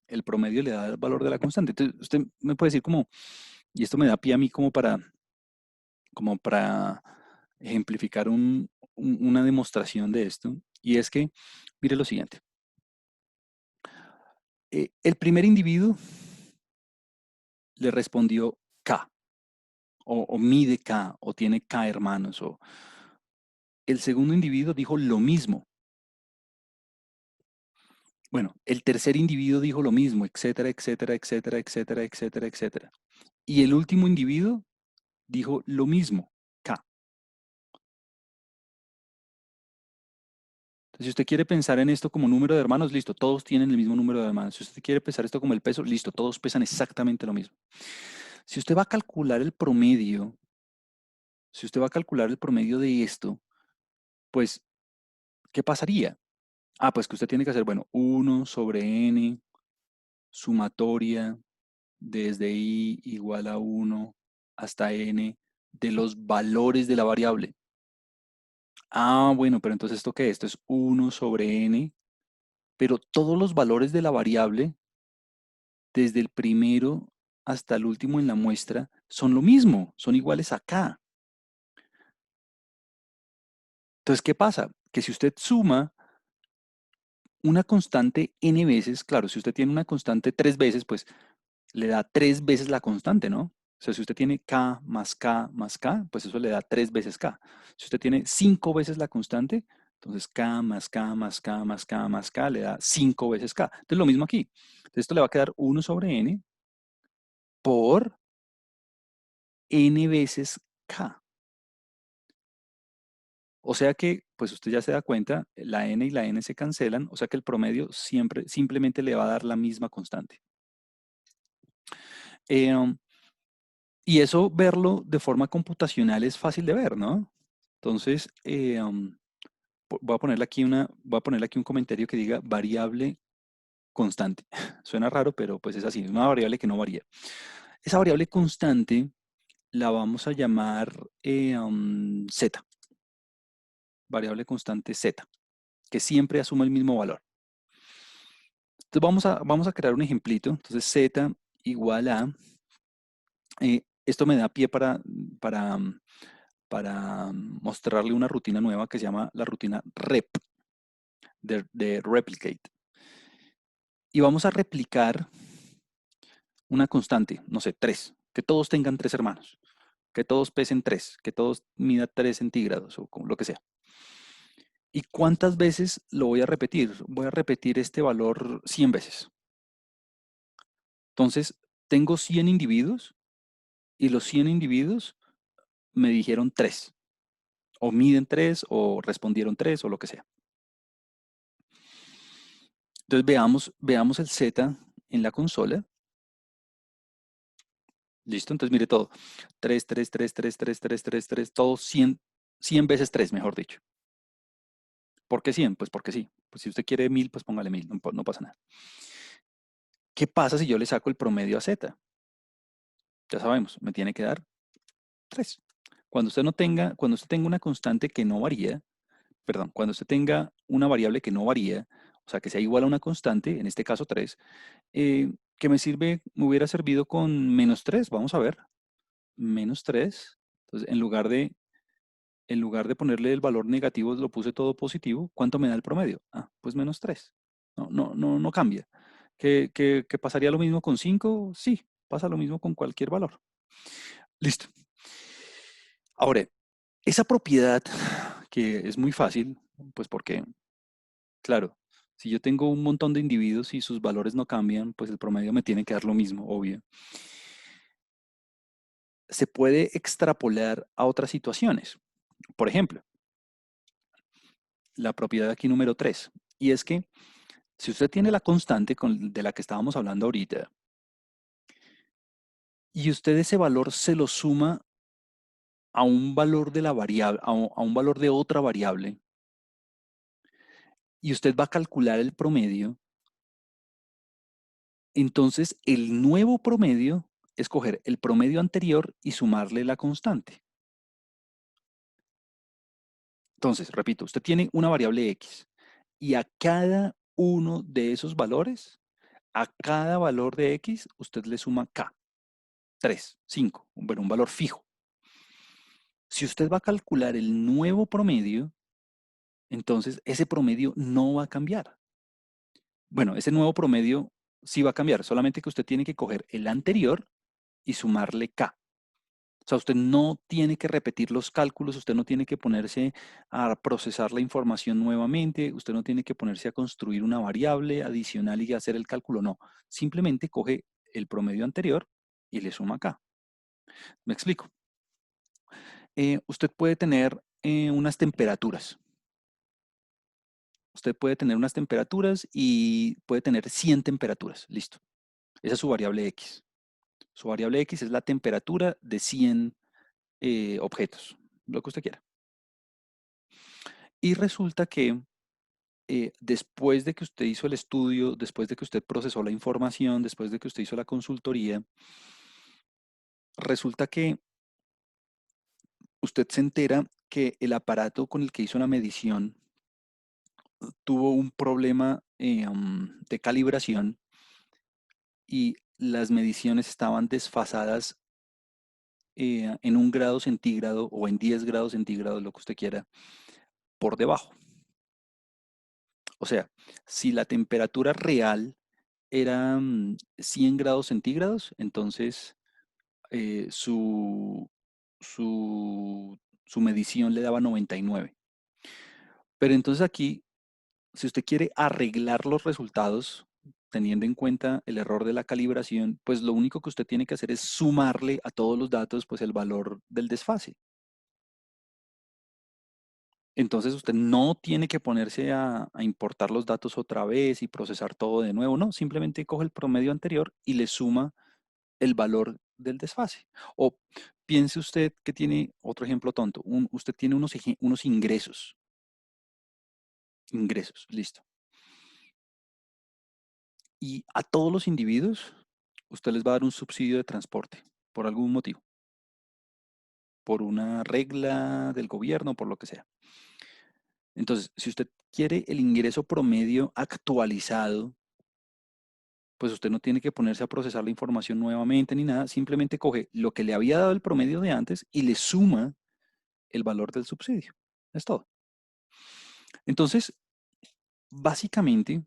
El promedio le da el valor de la constante. Entonces, usted me puede decir como, y esto me da pie a mí como para ejemplificar una demostración de esto, y es que, mire lo siguiente, el primer individuo le respondió K, o mide K, o tiene K hermanos, o el segundo individuo dijo lo mismo. Bueno, el tercer individuo dijo lo mismo, etcétera, etcétera, etcétera, etcétera, etcétera, etcétera. Y el último individuo dijo lo mismo, K. Entonces, si usted quiere pensar en esto como número de hermanos, listo, todos tienen el mismo número de hermanos. Si usted quiere pensar esto como el peso, listo, todos pesan exactamente lo mismo. Si usted va a calcular el promedio, si usted va a calcular el promedio de esto, pues, ¿qué pasaría? Ah, pues que usted tiene que hacer, bueno, 1/n, sumatoria, desde i igual a 1 hasta n, de los valores de la variable. Ah, bueno, pero entonces ¿esto qué es? Esto es 1/n, pero todos los valores de la variable, desde el primero hasta el último en la muestra, son lo mismo, son iguales acá. Entonces, ¿qué pasa? Que si usted suma una constante n veces, claro, si usted tiene una constante 3 veces, pues le da 3 veces la constante, ¿no? O sea, si usted tiene k más k más k, pues eso le da 3 veces k. Si usted tiene 5 veces la constante, entonces k más k más k más k más k le da 5 veces k. Entonces lo mismo aquí. Entonces esto le va a quedar 1/n por n veces k. O sea que, pues usted ya se da cuenta, la n y la n se cancelan, o sea que el promedio siempre, simplemente le va a dar la misma constante. Um, y eso verlo de forma computacional es fácil de ver, ¿no? Entonces, voy a ponerle aquí un comentario que diga variable constante. Suena raro, pero pues es así, es una variable que no varía. Esa variable constante la vamos a llamar z, variable constante z, que siempre asume el mismo valor. Entonces vamos a crear un ejemplito. Entonces z igual a, esto me da pie para, para mostrarle una rutina nueva que se llama la rutina rep, de replicate. Y vamos a replicar una constante, no sé, 3, que todos tengan 3 hermanos, que todos pesen 3, que todos midan 3 centígrados o como lo que sea. ¿Y cuántas veces lo voy a repetir? Voy a repetir este valor 100 veces. Entonces, tengo 100 individuos y los 100 individuos me dijeron 3, o miden 3, o respondieron 3, o lo que sea. Entonces, veamos el Z en la consola. ¿Listo? Entonces, mire todo. 3, 3, 3, 3, 3, 3, 3, 3, todos 100 veces 3, mejor dicho. ¿Por qué 100? Pues porque sí. Pues si usted quiere 1000, pues póngale 1000, no pasa nada. ¿Qué pasa si yo le saco el promedio a Z? Ya sabemos, me tiene que dar 3. Cuando usted tenga una constante que no varía, perdón, cuando usted tenga una variable que no varía, o sea, que sea igual a una constante, en este caso 3, ¿qué me hubiera servido con -3? Vamos a ver, -3. Entonces, en lugar de ponerle el valor negativo, lo puse todo positivo. ¿Cuánto me da el promedio? Ah, pues -3. No, no, no, no cambia. ¿Que pasaría lo mismo con 5? Sí, pasa lo mismo con cualquier valor. Listo. Ahora, esa propiedad que es muy fácil, pues porque, claro, si yo tengo un montón de individuos y sus valores no cambian, pues el promedio me tiene que dar lo mismo, obvio. Se puede extrapolar a otras situaciones. Por ejemplo, la propiedad aquí número 3. Y es que si usted tiene la constante de la que estábamos hablando ahorita y usted ese valor se lo suma a un valor de la variable, a un valor de otra variable, y usted va a calcular el promedio, entonces el nuevo promedio es coger el promedio anterior y sumarle la constante. Entonces, repito, usted tiene una variable x y a cada uno de esos valores, a cada valor de x, usted le suma k, 3, 5, bueno, un valor fijo. Si usted va a calcular el nuevo promedio, entonces ese promedio no va a cambiar. Bueno, ese nuevo promedio sí va a cambiar, solamente que usted tiene que coger el anterior y sumarle k. O sea, usted no tiene que repetir los cálculos, usted no tiene que ponerse a procesar la información nuevamente, usted no tiene que ponerse a construir una variable adicional y hacer el cálculo, no. Simplemente coge el promedio anterior y le suma acá. Me explico. Usted puede tener unas temperaturas. Usted puede tener unas temperaturas y puede tener 100 temperaturas. Listo. Esa es su variable X. Su variable X es la temperatura de 100 objetos, lo que usted quiera. Y resulta que después de que usted hizo el estudio, después de que usted procesó la información, después de que usted hizo la consultoría, resulta que usted se entera que el aparato con el que hizo la medición tuvo un problema de calibración y las mediciones estaban desfasadas en 1 grado centígrado o en 10 grados centígrados, lo que usted quiera, por debajo. O sea, si la temperatura real era 100 grados centígrados, entonces eh, su, su medición le daba 99. Pero entonces aquí, si usted quiere arreglar los resultados, teniendo en cuenta el error de la calibración, pues lo único que usted tiene que hacer es sumarle a todos los datos, pues el valor del desfase. Entonces usted no tiene que ponerse a importar los datos otra vez y procesar todo de nuevo, no, simplemente coge el promedio anterior y le suma el valor del desfase. O piense usted que tiene otro ejemplo tonto, usted tiene unos ingresos, listo. Y a todos los individuos usted les va a dar un subsidio de transporte por algún motivo, por una regla del gobierno, por lo que sea. Entonces, si usted quiere el ingreso promedio actualizado, pues usted no tiene que ponerse a procesar la información nuevamente ni nada, simplemente coge lo que le había dado el promedio de antes y le suma el valor del subsidio. Es todo. Entonces, básicamente,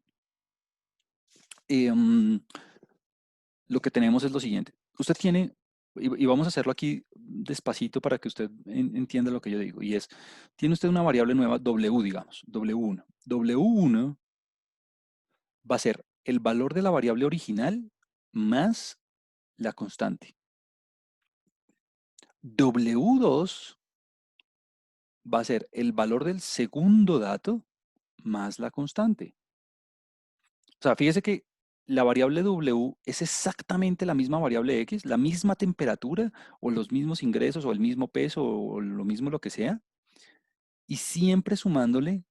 em, lo que tenemos es lo siguiente. Usted tiene, y vamos a hacerlo aquí despacito para que usted entienda lo que yo digo, y es, tiene usted una variable nueva, W, digamos, W1. W1 va a ser el valor de la variable original más la constante. W2 va a ser el valor del segundo dato más la constante. O sea, fíjese que la variable W es exactamente la misma variable X, la misma temperatura o los mismos ingresos o el mismo peso o lo mismo lo que sea, y siempre sumándole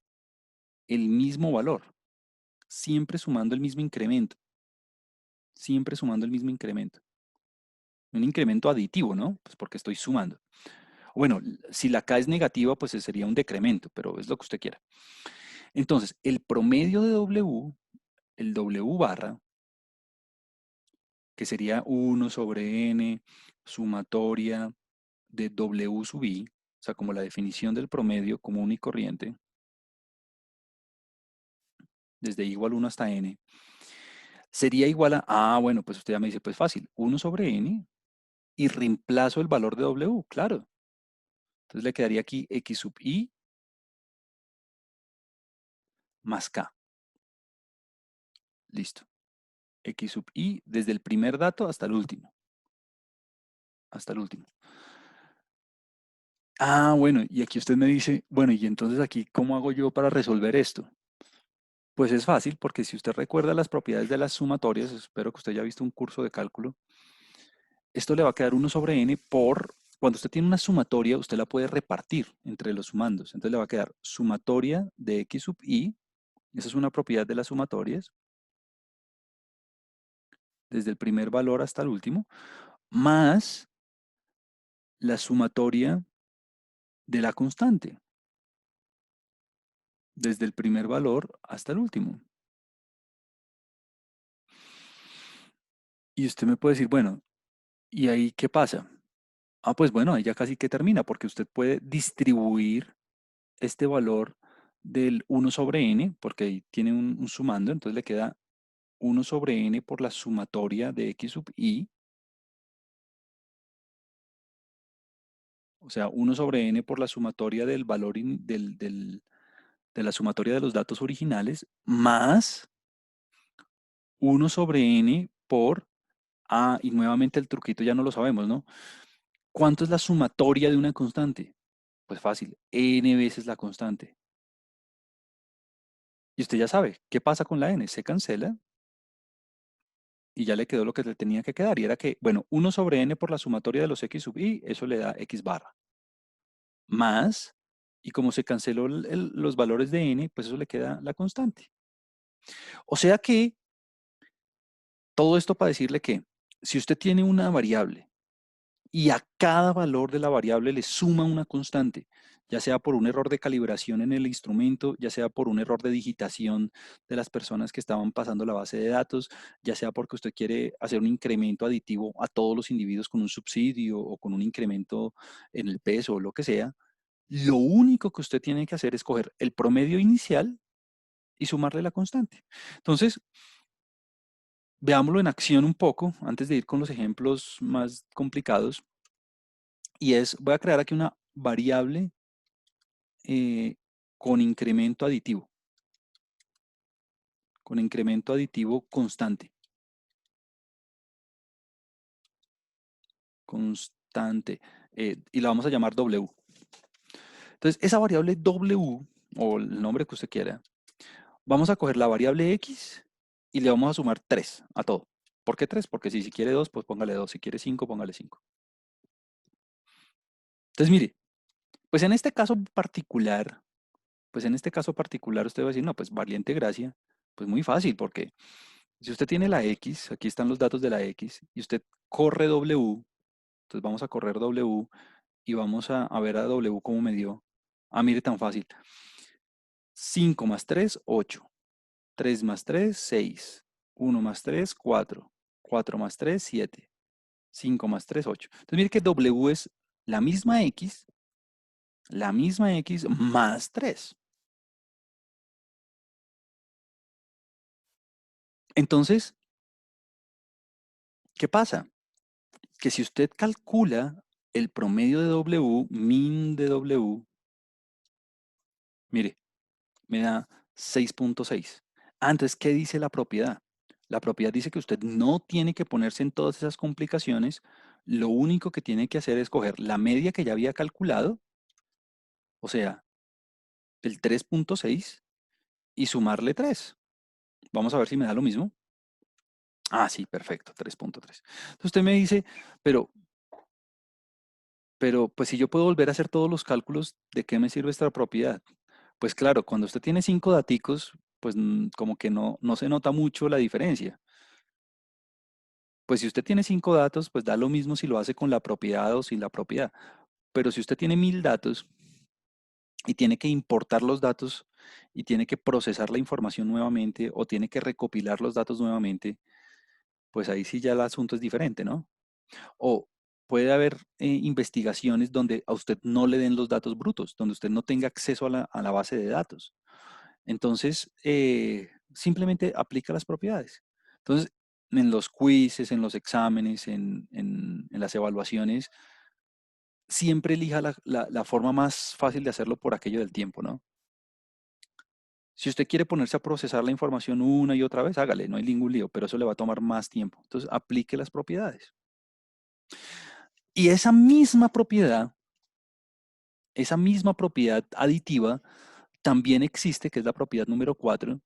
el mismo valor, siempre sumando el mismo incremento. siempre sumando el mismo incremento. Un incremento aditivo, ¿no? Pues porque estoy sumando. Bueno, si la K es negativa, pues sería un decremento, pero es lo que usted quiera. Entonces, el promedio de W, el W barra, que sería 1/n sumatoria de W sub I, o sea, como la definición del promedio común y corriente, desde I igual 1 hasta n, sería igual bueno, pues usted ya me dice, pues fácil, 1/n y reemplazo el valor de W, claro. Entonces le quedaría aquí X sub I más K. Listo. X sub I desde el primer dato hasta el último. Hasta el último. Bueno, y aquí usted me dice, bueno, y entonces aquí, ¿cómo hago yo para resolver esto? Pues es fácil, porque si usted recuerda las propiedades de las sumatorias, espero que usted haya visto un curso de cálculo, esto le va a quedar 1/n cuando usted tiene una sumatoria, usted la puede repartir entre los sumandos. Entonces le va a quedar sumatoria de X sub I, esa es una propiedad de las sumatorias, desde el primer valor hasta el último, más la sumatoria de la constante, desde el primer valor hasta el último. Y usted me puede decir, bueno, ¿y ahí qué pasa? Pues bueno, ahí ya casi que termina, porque usted puede distribuir este valor del 1/n, porque ahí tiene un sumando, entonces le queda 1/n por la sumatoria de X sub I, o sea, 1/n por la sumatoria del valor de la sumatoria de los datos originales, más 1/n por y nuevamente el truquito ya no lo sabemos, ¿no? ¿Cuánto es la sumatoria de una constante? Pues fácil, n veces la constante. Y usted ya sabe, ¿qué pasa con la n? Se cancela y ya le quedó lo que le tenía que quedar. Y era que, bueno, 1/n por la sumatoria de los x sub i, eso le da x barra. Más, y como se canceló los valores de n, pues eso le queda la constante. O sea que, todo esto para decirle que, si usted tiene una variable y a cada valor de la variable le suma una constante, ya sea por un error de calibración en el instrumento, ya sea por un error de digitación de las personas que estaban pasando la base de datos, ya sea porque usted quiere hacer un incremento aditivo a todos los individuos con un subsidio o con un incremento en el peso o lo que sea, lo único que usted tiene que hacer es coger el promedio inicial y sumarle la constante. Entonces, veámoslo en acción un poco antes de ir con los ejemplos más complicados. Y voy a crear aquí una variable con incremento aditivo, constante, y la vamos a llamar W. Entonces, esa variable W, o el nombre que usted quiera, vamos a coger la variable X y le vamos a sumar 3 a todo. ¿Por qué 3? Porque si quiere 2, pues póngale 2. Si quiere 5, póngale 5. Entonces, mire, pues en este caso particular, usted va a decir, no, pues valiente gracia, pues muy fácil, porque si usted tiene la X, aquí están los datos de la X, y usted corre W, entonces vamos a correr W y vamos a ver a W cómo me dio. Mire, tan fácil. 5 más 3, 8. 3 más 3, 6. 1 más 3, 4. 4 más 3, 7. 5 más 3, 8. Entonces mire que W es la misma X más 3. Entonces, ¿qué pasa? Que si usted calcula el promedio de W, min de W, mire, me da 6.6. Entonces, ¿qué dice la propiedad? La propiedad dice que usted no tiene que ponerse en todas esas complicaciones. Lo único que tiene que hacer es coger la media que ya había calculado, o sea, el 3.6, y sumarle 3. Vamos a ver si me da lo mismo. Sí, perfecto, 3.3. Entonces usted me dice, pero, pues si yo puedo volver a hacer todos los cálculos, ¿de qué me sirve esta propiedad? Pues claro, cuando usted tiene 5 daticos, pues como que no se nota mucho la diferencia. Pues si usted tiene 5 datos, pues da lo mismo si lo hace con la propiedad o sin la propiedad. Pero si usted tiene 1000 datos y tiene que importar los datos y tiene que procesar la información nuevamente o tiene que recopilar los datos nuevamente, pues ahí sí ya el asunto es diferente, ¿no? O puede haber investigaciones donde a usted no le den los datos brutos, donde usted no tenga acceso a la base de datos. Entonces, simplemente aplica las propiedades. Entonces, en los quizzes, en los exámenes, en las evaluaciones, siempre elija la forma más fácil de hacerlo por aquello del tiempo, ¿no? Si usted quiere ponerse a procesar la información una y otra vez, hágale, no hay ningún lío, pero eso le va a tomar más tiempo. Entonces, aplique las propiedades. Y esa misma propiedad aditiva también existe, que es la propiedad número 4,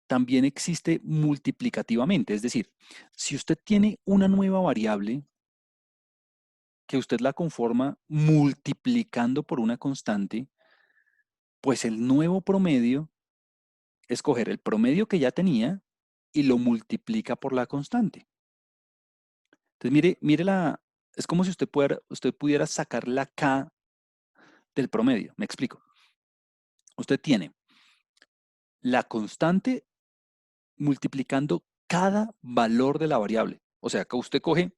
también existe multiplicativamente. Es decir, si usted tiene una nueva variable que usted la conforma multiplicando por una constante, pues el nuevo promedio es coger el promedio que ya tenía y lo multiplica por la constante. Entonces, es como si usted pudiera sacar la k del promedio. Me explico. Usted tiene la constante multiplicando cada valor de la variable. O sea, que usted coge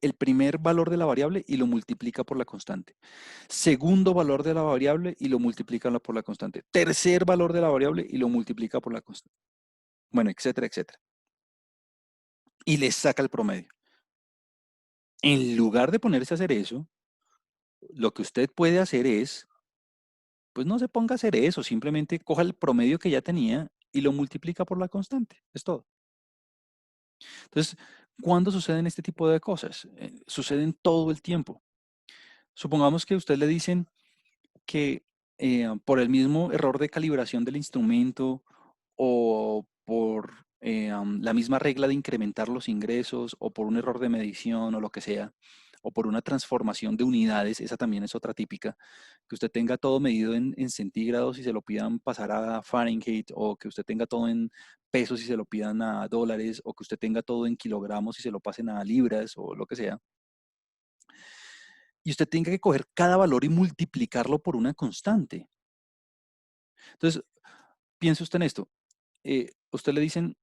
el primer valor de la variable y lo multiplica por la constante. Segundo valor de la variable y lo multiplica por la constante. Tercer valor de la variable y lo multiplica por la constante. Bueno, etcétera, etcétera. Y le saca el promedio. En lugar de ponerse a hacer eso, lo que usted puede hacer es, pues no se ponga a hacer eso, simplemente coja el promedio que ya tenía y lo multiplica por la constante. Es todo. Entonces, ¿cuándo suceden este tipo de cosas? Suceden todo el tiempo. Supongamos que a usted le dicen que por el mismo error de calibración del instrumento o por la misma regla de incrementar los ingresos o por un error de medición o lo que sea, o por una transformación de unidades, esa también es otra típica, que usted tenga todo medido en centígrados y se lo pidan pasar a Fahrenheit, o que usted tenga todo en pesos y se lo pidan a dólares, o que usted tenga todo en kilogramos y se lo pasen a libras o lo que sea, y usted tenga que coger cada valor y multiplicarlo por una constante. Entonces, piense usted en esto. Usted le dicen,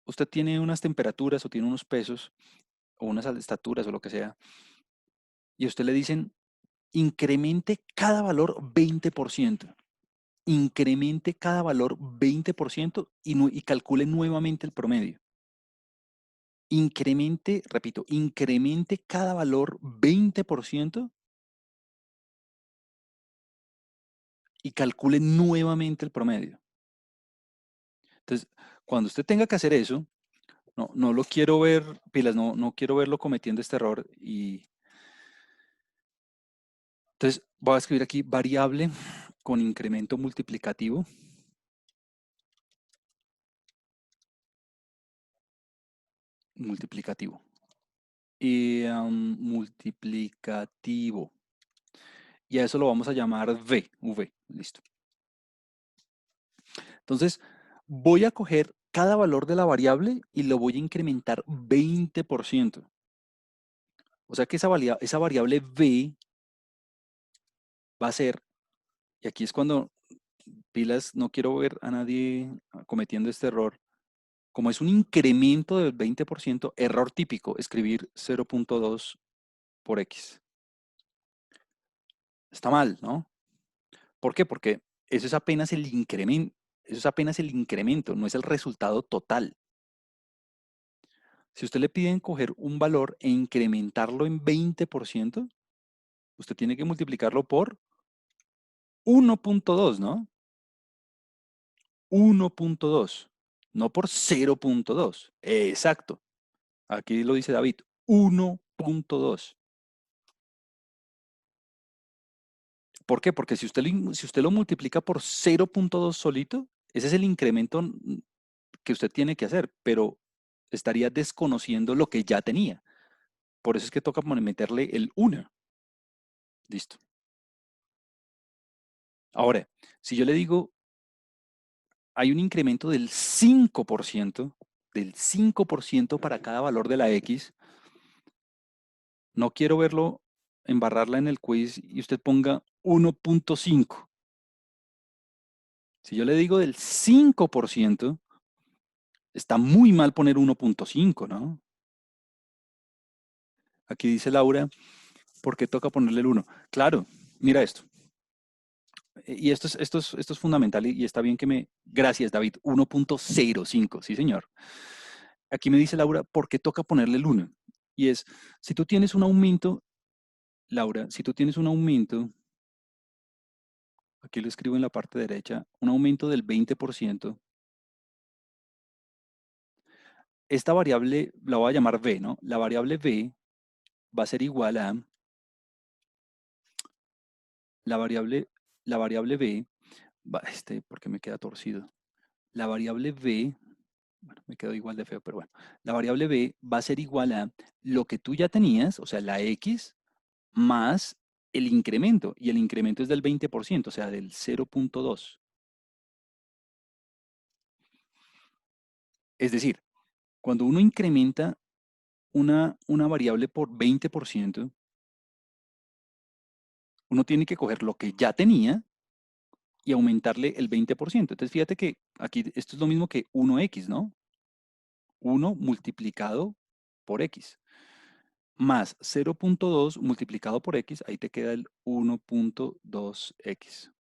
usted tiene unas temperaturas o tiene unos pesos o unas estaturas o lo que sea, y a usted le dicen, incremente cada valor 20%. Incremente cada valor 20% y calcule nuevamente el promedio. Incremente, repito, incremente cada valor 20% y calcule nuevamente el promedio. Entonces, cuando usted tenga que hacer eso, no lo quiero ver, pilas, no quiero verlo cometiendo este error. Y entonces voy a escribir aquí variable con incremento multiplicativo. Multiplicativo. Y multiplicativo. Y a eso lo vamos a llamar V. Listo. Entonces, voy a coger cada valor de la variable y lo voy a incrementar 20%. O sea que esa variable V va a ser, y aquí es cuando, pilas, no quiero ver a nadie cometiendo este error. Como es un incremento del 20%, error típico, escribir 0.2 por X. Está mal, ¿no? ¿Por qué? Porque eso es apenas el incremento, no es el resultado total. Si usted le piden coger un valor e incrementarlo en 20%, usted tiene que multiplicarlo por 1.2, ¿no? 1.2, no por 0.2. Exacto. Aquí lo dice David, 1.2. ¿Por qué? Porque si usted lo multiplica por 0.2 solito, ese es el incremento que usted tiene que hacer, pero estaría desconociendo lo que ya tenía. Por eso es que toca meterle el 1. Listo. Ahora, si yo le digo, hay un incremento del 5%, del 5% para cada valor de la X, no quiero verlo embarrarla en el quiz y usted ponga 1.5. Si yo le digo del 5%, está muy mal poner 1.5, ¿no? Aquí dice Laura, ¿por qué toca ponerle el 1? Claro, mira esto. Y esto es fundamental y está bien que me... Gracias, David. 1.05, sí, señor. Aquí me dice Laura, ¿por qué toca ponerle el 1? Y es, si tú tienes un aumento, Laura, si tú tienes un aumento, aquí lo escribo en la parte derecha, un aumento del 20%, esta variable la voy a llamar b, ¿no? La variable b va a ser igual a la variable, la variable b, porque me queda torcido. La variable b, bueno, me quedó igual de feo, pero bueno. La variable b va a ser igual a lo que tú ya tenías, o sea, la x, más el incremento. Y el incremento es del 20%, o sea, del 0.2. Es decir, cuando uno incrementa una variable por 20%, uno tiene que coger lo que ya tenía y aumentarle el 20%. Entonces, fíjate que aquí esto es lo mismo que 1x, ¿no? 1 multiplicado por x, más 0.2 multiplicado por x, ahí te queda el 1.2x.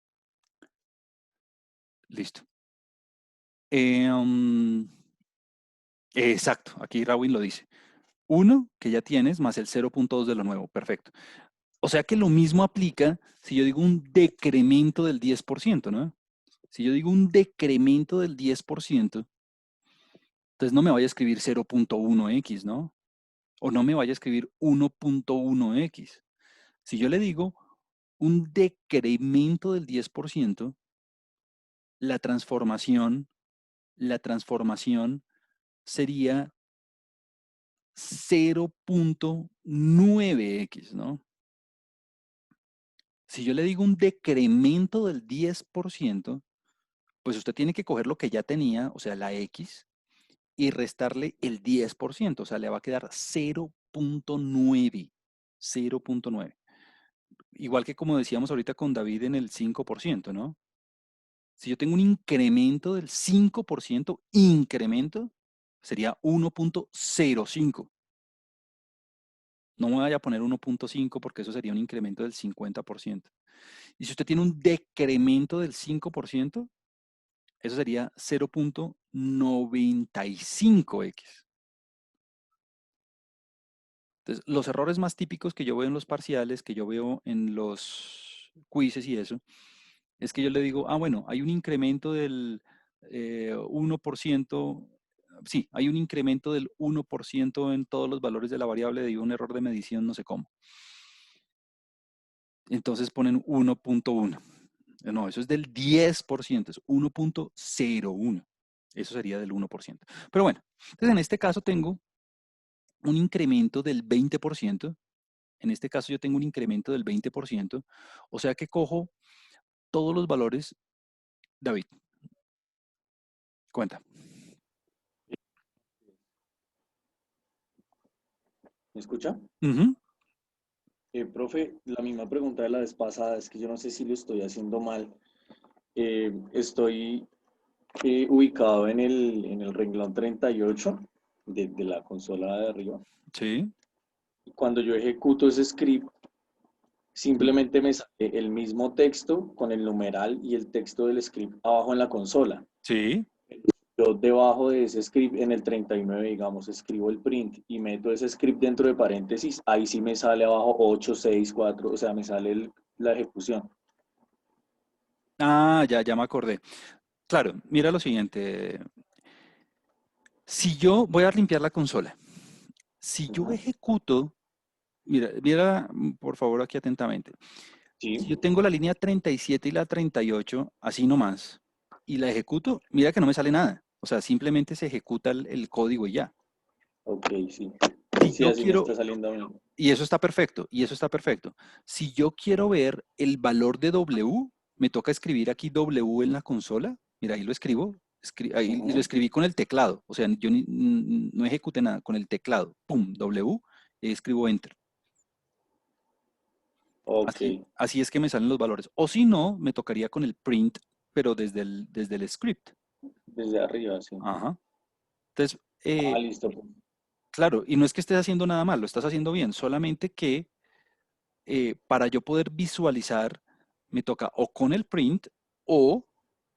Listo. Exacto, aquí Raúl lo dice. 1 que ya tienes más el 0.2 de lo nuevo, perfecto. O sea que lo mismo aplica si yo digo un decremento del 10%, ¿no? Si yo digo un decremento del 10%, entonces no me vaya a escribir 0.1x, ¿no? O no me vaya a escribir 1.1x. Si yo le digo un decremento del 10%, la transformación, la transformación sería 0.9x, ¿no? Si yo le digo un decremento del 10%, pues usted tiene que coger lo que ya tenía, o sea, la X, y restarle el 10%, o sea, le va a quedar 0.9. 0.9. Igual que como decíamos ahorita con David en el 5%, ¿no? Si yo tengo un incremento del 5%, incremento, sería 1.05. No me vaya a poner 1.5 porque eso sería un incremento del 50%. Y si usted tiene un decremento del 5%, eso sería 0.95x. Entonces, los errores más típicos que yo veo en los parciales, que yo veo en los quizzes y eso, es que yo le digo, bueno, hay un incremento del 1%, sí, hay un incremento del 1% en todos los valores de la variable debido a un error de medición, no sé cómo. Entonces ponen 1.1. No, eso es del 10%, es 1.01. Eso sería del 1%. Pero bueno, entonces en este caso tengo un incremento del 20%. En este caso yo tengo un incremento del 20%. O sea que cojo todos los valores. David, cuenta. ¿Me escucha? Ujú. Profe, la misma pregunta de la vez pasada, es que yo no sé si lo estoy haciendo mal. Estoy ubicado en el renglón 38 de la consola de arriba. Sí, Y cuando yo ejecuto ese script, simplemente me sale el mismo texto con el numeral y el texto del script abajo en la consola. sí. Yo debajo de ese script, en el 39, digamos, escribo el print y meto ese script dentro de paréntesis, ahí sí me sale abajo 8, 6, 4, o sea, me sale la ejecución. Ya me acordé. Claro, mira lo siguiente. Si yo voy a limpiar la consola, si yo Ajá. ejecuto, mira, por favor aquí atentamente. Sí, Si yo tengo la línea 37 y la 38, así nomás, y la ejecuto, mira que no me sale nada. O sea, simplemente se ejecuta el código y ya. ok, sí. Si Sí, yo así me quiero, está saliendo a mí. y eso está perfecto, y eso está perfecto. Si yo quiero ver el valor de W, me toca escribir aquí W en la consola. Mira, ahí lo escribo. Ahí, y lo Ujú. escribí con el teclado, o sea, yo no ejecuté nada, con el teclado, pum, W, y escribo Enter. Ok, Así es que me salen los valores. O si no, me tocaría con el print, pero desde el script. desde arriba, sí. Ajá. Entonces, Ah, listo, pues. claro, y no es que estés haciendo nada mal, lo estás haciendo bien, solamente que para yo poder visualizar, me toca o con el print o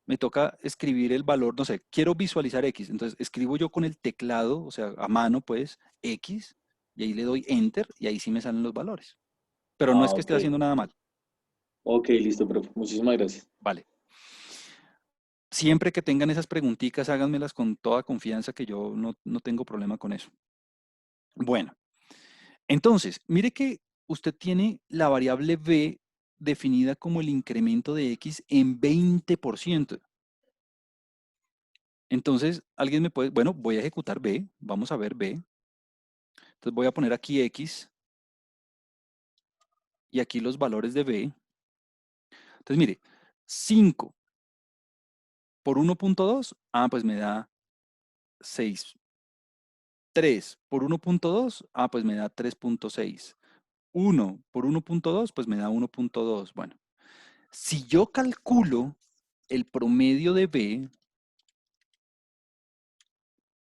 me toca escribir el valor, no sé, quiero visualizar X, entonces escribo yo con el teclado, o sea, a mano, pues, X, y ahí le doy Enter, y ahí sí me salen los valores. Pero no es Ah, que ok. esté haciendo nada mal, Ok, listo, profe. Muchísimas gracias. vale. Siempre que tengan esas preguntitas, háganmelas con toda confianza que yo no tengo problema con eso. Bueno, entonces, mire que usted tiene la variable b definida como el incremento de x en 20%. Entonces, alguien me puede, bueno, voy a ejecutar b, vamos a ver b. Entonces voy a poner aquí x y aquí los valores de b. Entonces, mire, 5 por 1.2, pues me da 6. 3 por 1.2, pues me da 3.6. 1 por 1.2, pues me da 1.2. Bueno, si yo calculo el promedio de B,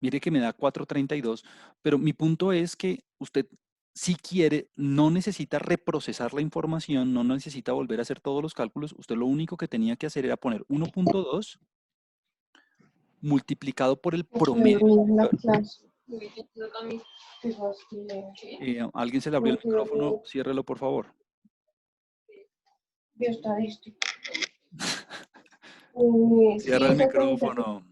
mire que me da 4.32, pero mi punto es que usted, si quiere, no necesita reprocesar la información, no necesita volver a hacer todos los cálculos, usted lo único que tenía que hacer era poner 1.2 multiplicado por el Estoy promedio viendo la anterior. clase. Qué fastidio. Alguien se le abrió el Porque micrófono, ciérrelo por favor. bioestadística. Sí, Cierra el esa camisa, micrófono.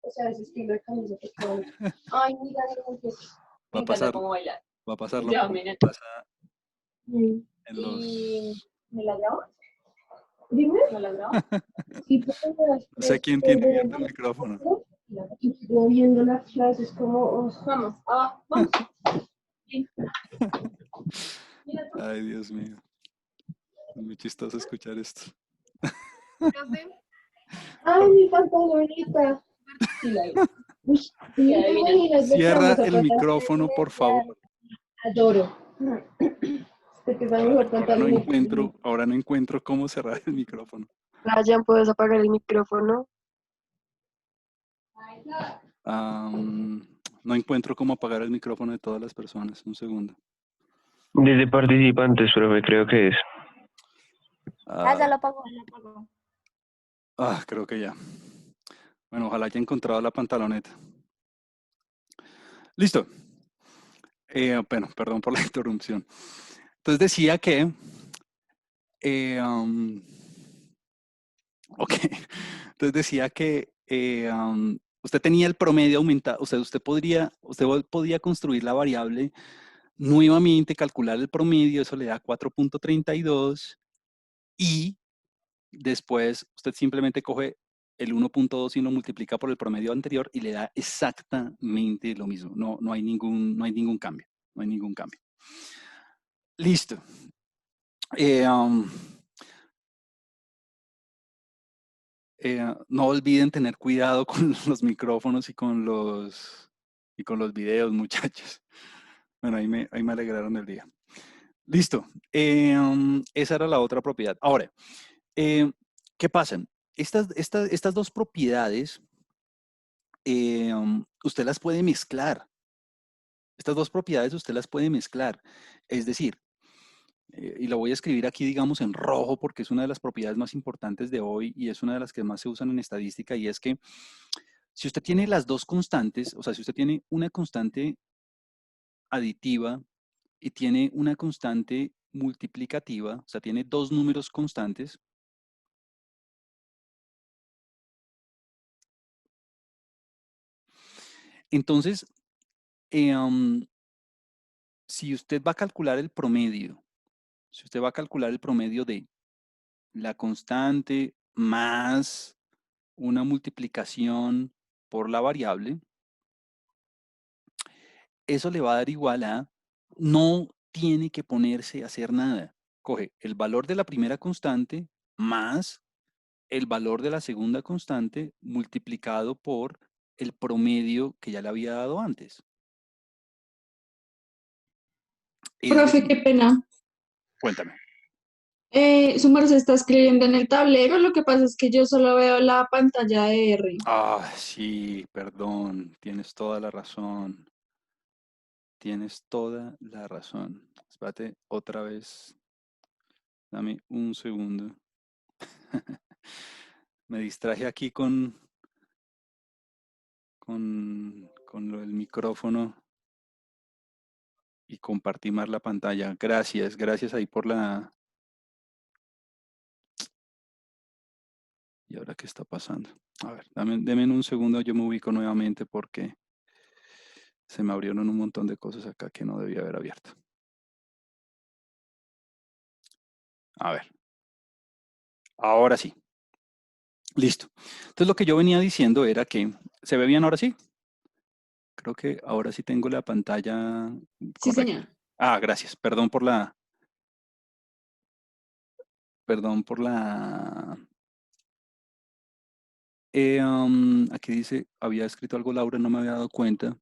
o sea, ese estilo de camisa que queda bonito. Ay, mira, no, que Va me a encanta pasar, cómo baila. va a pasar lo Ya, mismo miren. que pasa en ¿Y los... me la grabas? Dime. ¿Me la grabas? Sí, porque me das No sé tres quién tiene órdenes abierto de el micrófono. lectura y sigo viendo las clases como... Vamos, vamos. Sí. Mira tú. Ay, Dios mío. Es muy chistoso escuchar esto. Profe. Ay, mi pantalonita. Sí, la vi. Uy, ¿y te imaginas lo que Cierra vamos a el pasar? micrófono, por favor. Adoro. Este que es la mejor pantaloneta. Ahora no encuentro cómo cerrar el micrófono. Brian, ¿puedes apagar el micrófono? No encuentro cómo apagar el micrófono de todas las personas. Un segundo. Desde participantes, profe, creo que es. Ya Ah, lo apagó, ya lo apagó. creo que ya. Bueno, ojalá haya encontrado la pantaloneta. Listo. Bueno, perdón por la interrupción. Entonces decía que... ok. Entonces decía que usted tenía el promedio aumentado. Usted podía construir la variable nuevamente, calcular el promedio, eso le da 4.32 y después usted simplemente coge el 1.2 y lo multiplica por el promedio anterior y le da exactamente lo mismo. No hay ningún cambio. No hay ningún cambio. Listo. No olviden tener cuidado con los micrófonos y con los videos, muchachos. Bueno, ahí me alegraron el día. Listo. Esa era la otra propiedad. Ahora, ¿qué pasa? Estas dos propiedades, usted las puede mezclar. Estas dos propiedades usted las puede mezclar. Es decir, y lo voy a escribir aquí, digamos, en rojo, porque es una de las propiedades más importantes de hoy y es una de las que más se usan en estadística, y es que si usted tiene las dos constantes, o sea, si usted tiene una constante aditiva y tiene una constante multiplicativa, o sea, tiene dos números constantes, entonces, si usted va a calcular el promedio, si usted va a calcular el promedio de la constante más una multiplicación por la variable, eso le va a dar igual a, no tiene que ponerse a hacer nada. Coge el valor de la primera constante más el valor de la segunda constante multiplicado por el promedio que ya le había dado antes. Es Profe, qué decir, pena. cuéntame. Su merced está escribiendo en el tablero, lo que pasa es que yo solo veo la pantalla de R. Ah, sí, perdón, tienes toda la razón. Tienes toda la razón. Espérate, otra vez. Dame un segundo. Me distraje aquí con lo del micrófono y compartí más la pantalla. Gracias, gracias ahí por la... ¿Y ahora qué está pasando? A ver, deme un segundo, yo me ubico nuevamente porque se me abrieron un montón de cosas acá que no debía haber abierto. A ver, ahora sí. Listo. Entonces lo que yo venía diciendo era que, ¿se ve bien ahora sí? Creo que ahora sí tengo la pantalla Sí, correcta. señor. Ah, gracias. Perdón por la. Aquí dice, había escrito algo Laura, no me había dado cuenta.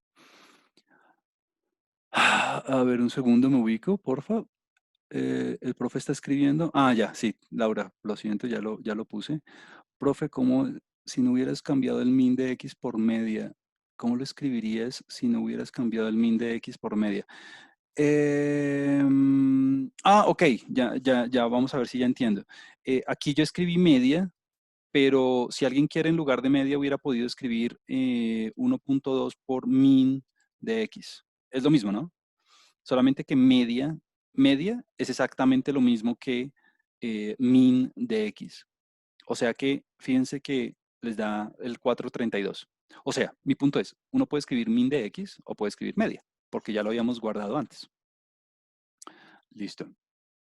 A ver, un segundo, me ubico, porfa. El profe está escribiendo. Ah, ya, sí, Laura, lo siento, ya lo puse. Profe, ¿cómo si no hubieras cambiado el min de x por media? ¿Cómo lo escribirías si no hubieras cambiado el min de x por media? Ok, ya, vamos a ver si ya entiendo. Aquí yo escribí media, pero si alguien quiere en lugar de media hubiera podido escribir 1.2 por min de x. Es lo mismo, ¿no? Solamente que media es exactamente lo mismo que min de x. O sea que fíjense que les da el 432. O sea, mi punto es, uno puede escribir min de x o puede escribir media, porque ya lo habíamos guardado antes. Listo.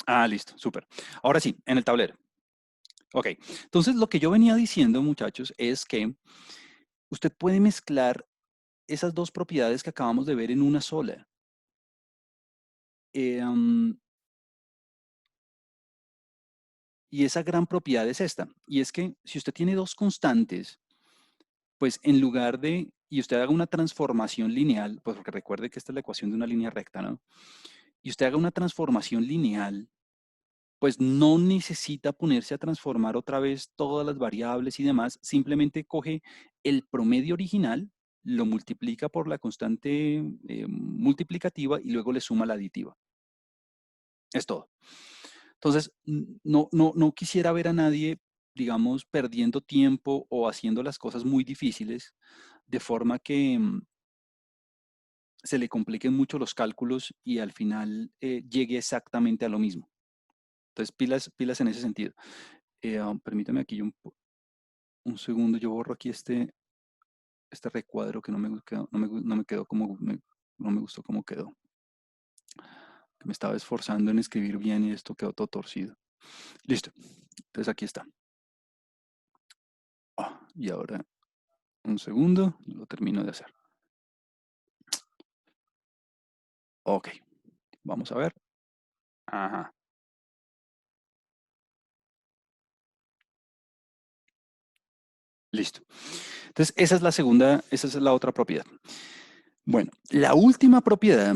Ah, listo, súper. Ahora sí, en el tablero. Ok, entonces lo que yo venía diciendo, muchachos, es que usted puede mezclar esas dos propiedades que acabamos de ver en una sola. Y esa gran propiedad es esta. Y es que si usted tiene dos constantes, pues en lugar de, y usted haga una transformación lineal, pues porque recuerde que esta es la ecuación de una línea recta, ¿no? Y usted haga una transformación lineal, pues no necesita ponerse a transformar otra vez todas las variables y demás, simplemente coge el promedio original, lo multiplica por la constante multiplicativa y luego le suma la aditiva. Es todo. Entonces, no quisiera ver a nadie, digamos, perdiendo tiempo o haciendo las cosas muy difíciles, de forma que se le compliquen mucho los cálculos y al final llegue exactamente a lo mismo. Entonces, pilas en ese sentido. Permítame aquí un segundo, yo borro aquí este recuadro que no me quedó como, no me gustó cómo quedó. Que me estaba esforzando en escribir bien y esto quedó todo torcido. Listo. Entonces aquí está. Y ahora, un segundo, lo termino de hacer. Ok, vamos a ver. Ajá. Listo. Entonces, esa es la segunda, esa es la otra propiedad. Bueno, la última propiedad,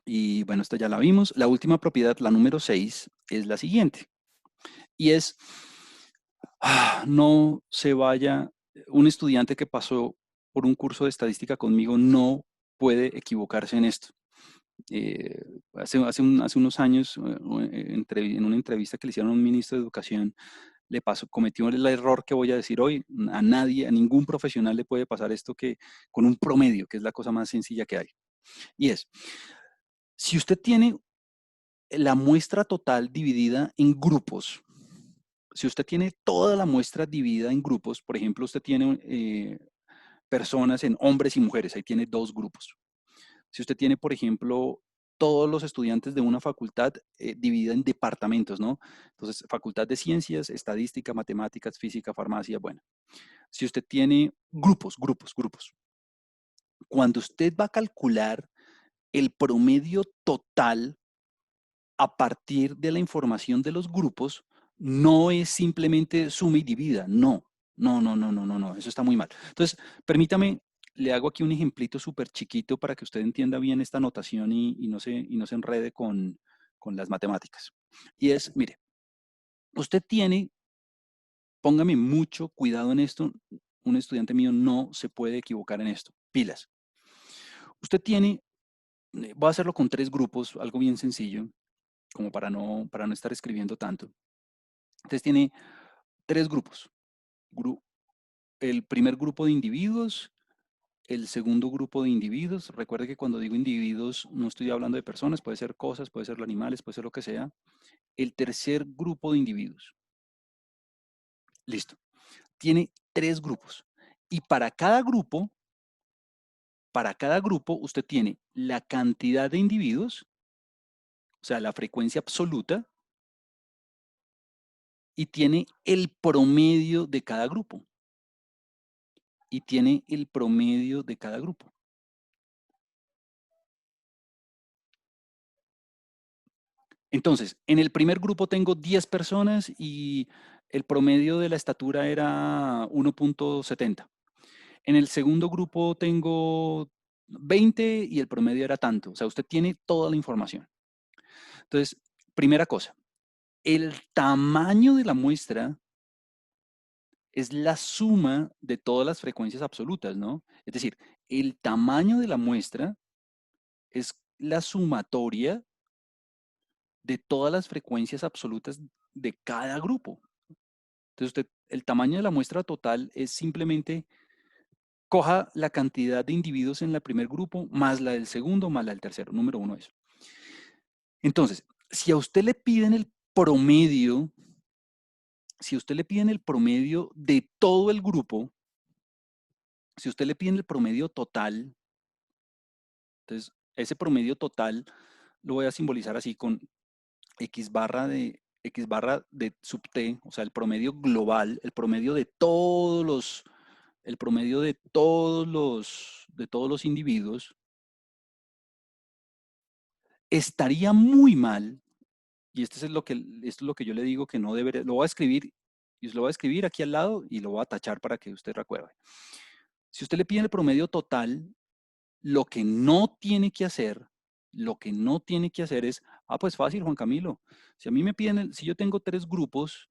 y bueno, esta ya la vimos, la última propiedad, la número 6, es la siguiente. Y es, no se vaya, un estudiante que pasó por un curso de estadística conmigo no puede equivocarse en esto. Hace unos años, en una entrevista que le hicieron a un ministro de Educación, cometió el error que voy a decir hoy. A nadie, a ningún profesional le puede pasar esto que con un promedio, que es la cosa más sencilla que hay. Y es, si usted tiene la muestra total dividida en grupos, si usted tiene toda la muestra dividida en grupos, por ejemplo, usted tiene personas en hombres y mujeres, ahí tiene dos grupos. Si usted tiene, por ejemplo, todos los estudiantes de una facultad dividida en departamentos, ¿no? Entonces, facultad de ciencias, estadística, matemáticas, física, farmacia, bueno. Si usted tiene grupos. Cuando usted va a calcular el promedio total a partir de la información de los grupos, no es simplemente suma y divida, no. No, eso está muy mal. Entonces, permítame, le hago aquí un ejemplito súper chiquito para que usted entienda bien esta notación y no se enrede con las matemáticas. Y es, mire, usted tiene, póngame mucho cuidado en esto, un estudiante mío no se puede equivocar en esto, pilas. Usted tiene, voy a hacerlo con 3 grupos, algo bien sencillo, como para no estar escribiendo tanto. Entonces tiene 3 grupos. El primer grupo de individuos, el segundo grupo de individuos. Recuerde que cuando digo individuos no estoy hablando de personas, puede ser cosas, puede ser animales, puede ser lo que sea. El tercer grupo de individuos. Listo. Tiene 3 grupos. Y para cada grupo usted tiene la cantidad de individuos, o sea, la frecuencia absoluta, y tiene el promedio de cada grupo. Y tiene el promedio de cada grupo. Entonces, en el primer grupo tengo 10 personas y el promedio de la estatura era 1.70. En el segundo grupo tengo 20 y el promedio era tanto. O sea, usted tiene toda la información. Entonces, primera cosa, el tamaño de la muestra es la suma de todas las frecuencias absolutas, ¿no? Es decir, el tamaño de la muestra es la sumatoria de todas las frecuencias absolutas de cada grupo. Entonces, el tamaño de la muestra total es simplemente coja la cantidad de individuos en el primer grupo más la del segundo más la del tercero. Número 1 eso. Entonces, si a usted le piden el promedio, si a usted le piden el promedio de todo el grupo, si usted le piden el promedio total, entonces ese promedio total lo voy a simbolizar así con x barra de sub t, o sea, el promedio global, el promedio de todos los, de todos los individuos, estaría muy mal, y esto es lo que yo le digo que no debería, lo voy a escribir, y lo voy a escribir aquí al lado y lo voy a tachar para que usted recuerde. Si usted le pide el promedio total, lo que no tiene que hacer, es, pues fácil, Juan Camilo. Si a mí me piden, si yo tengo 3 grupos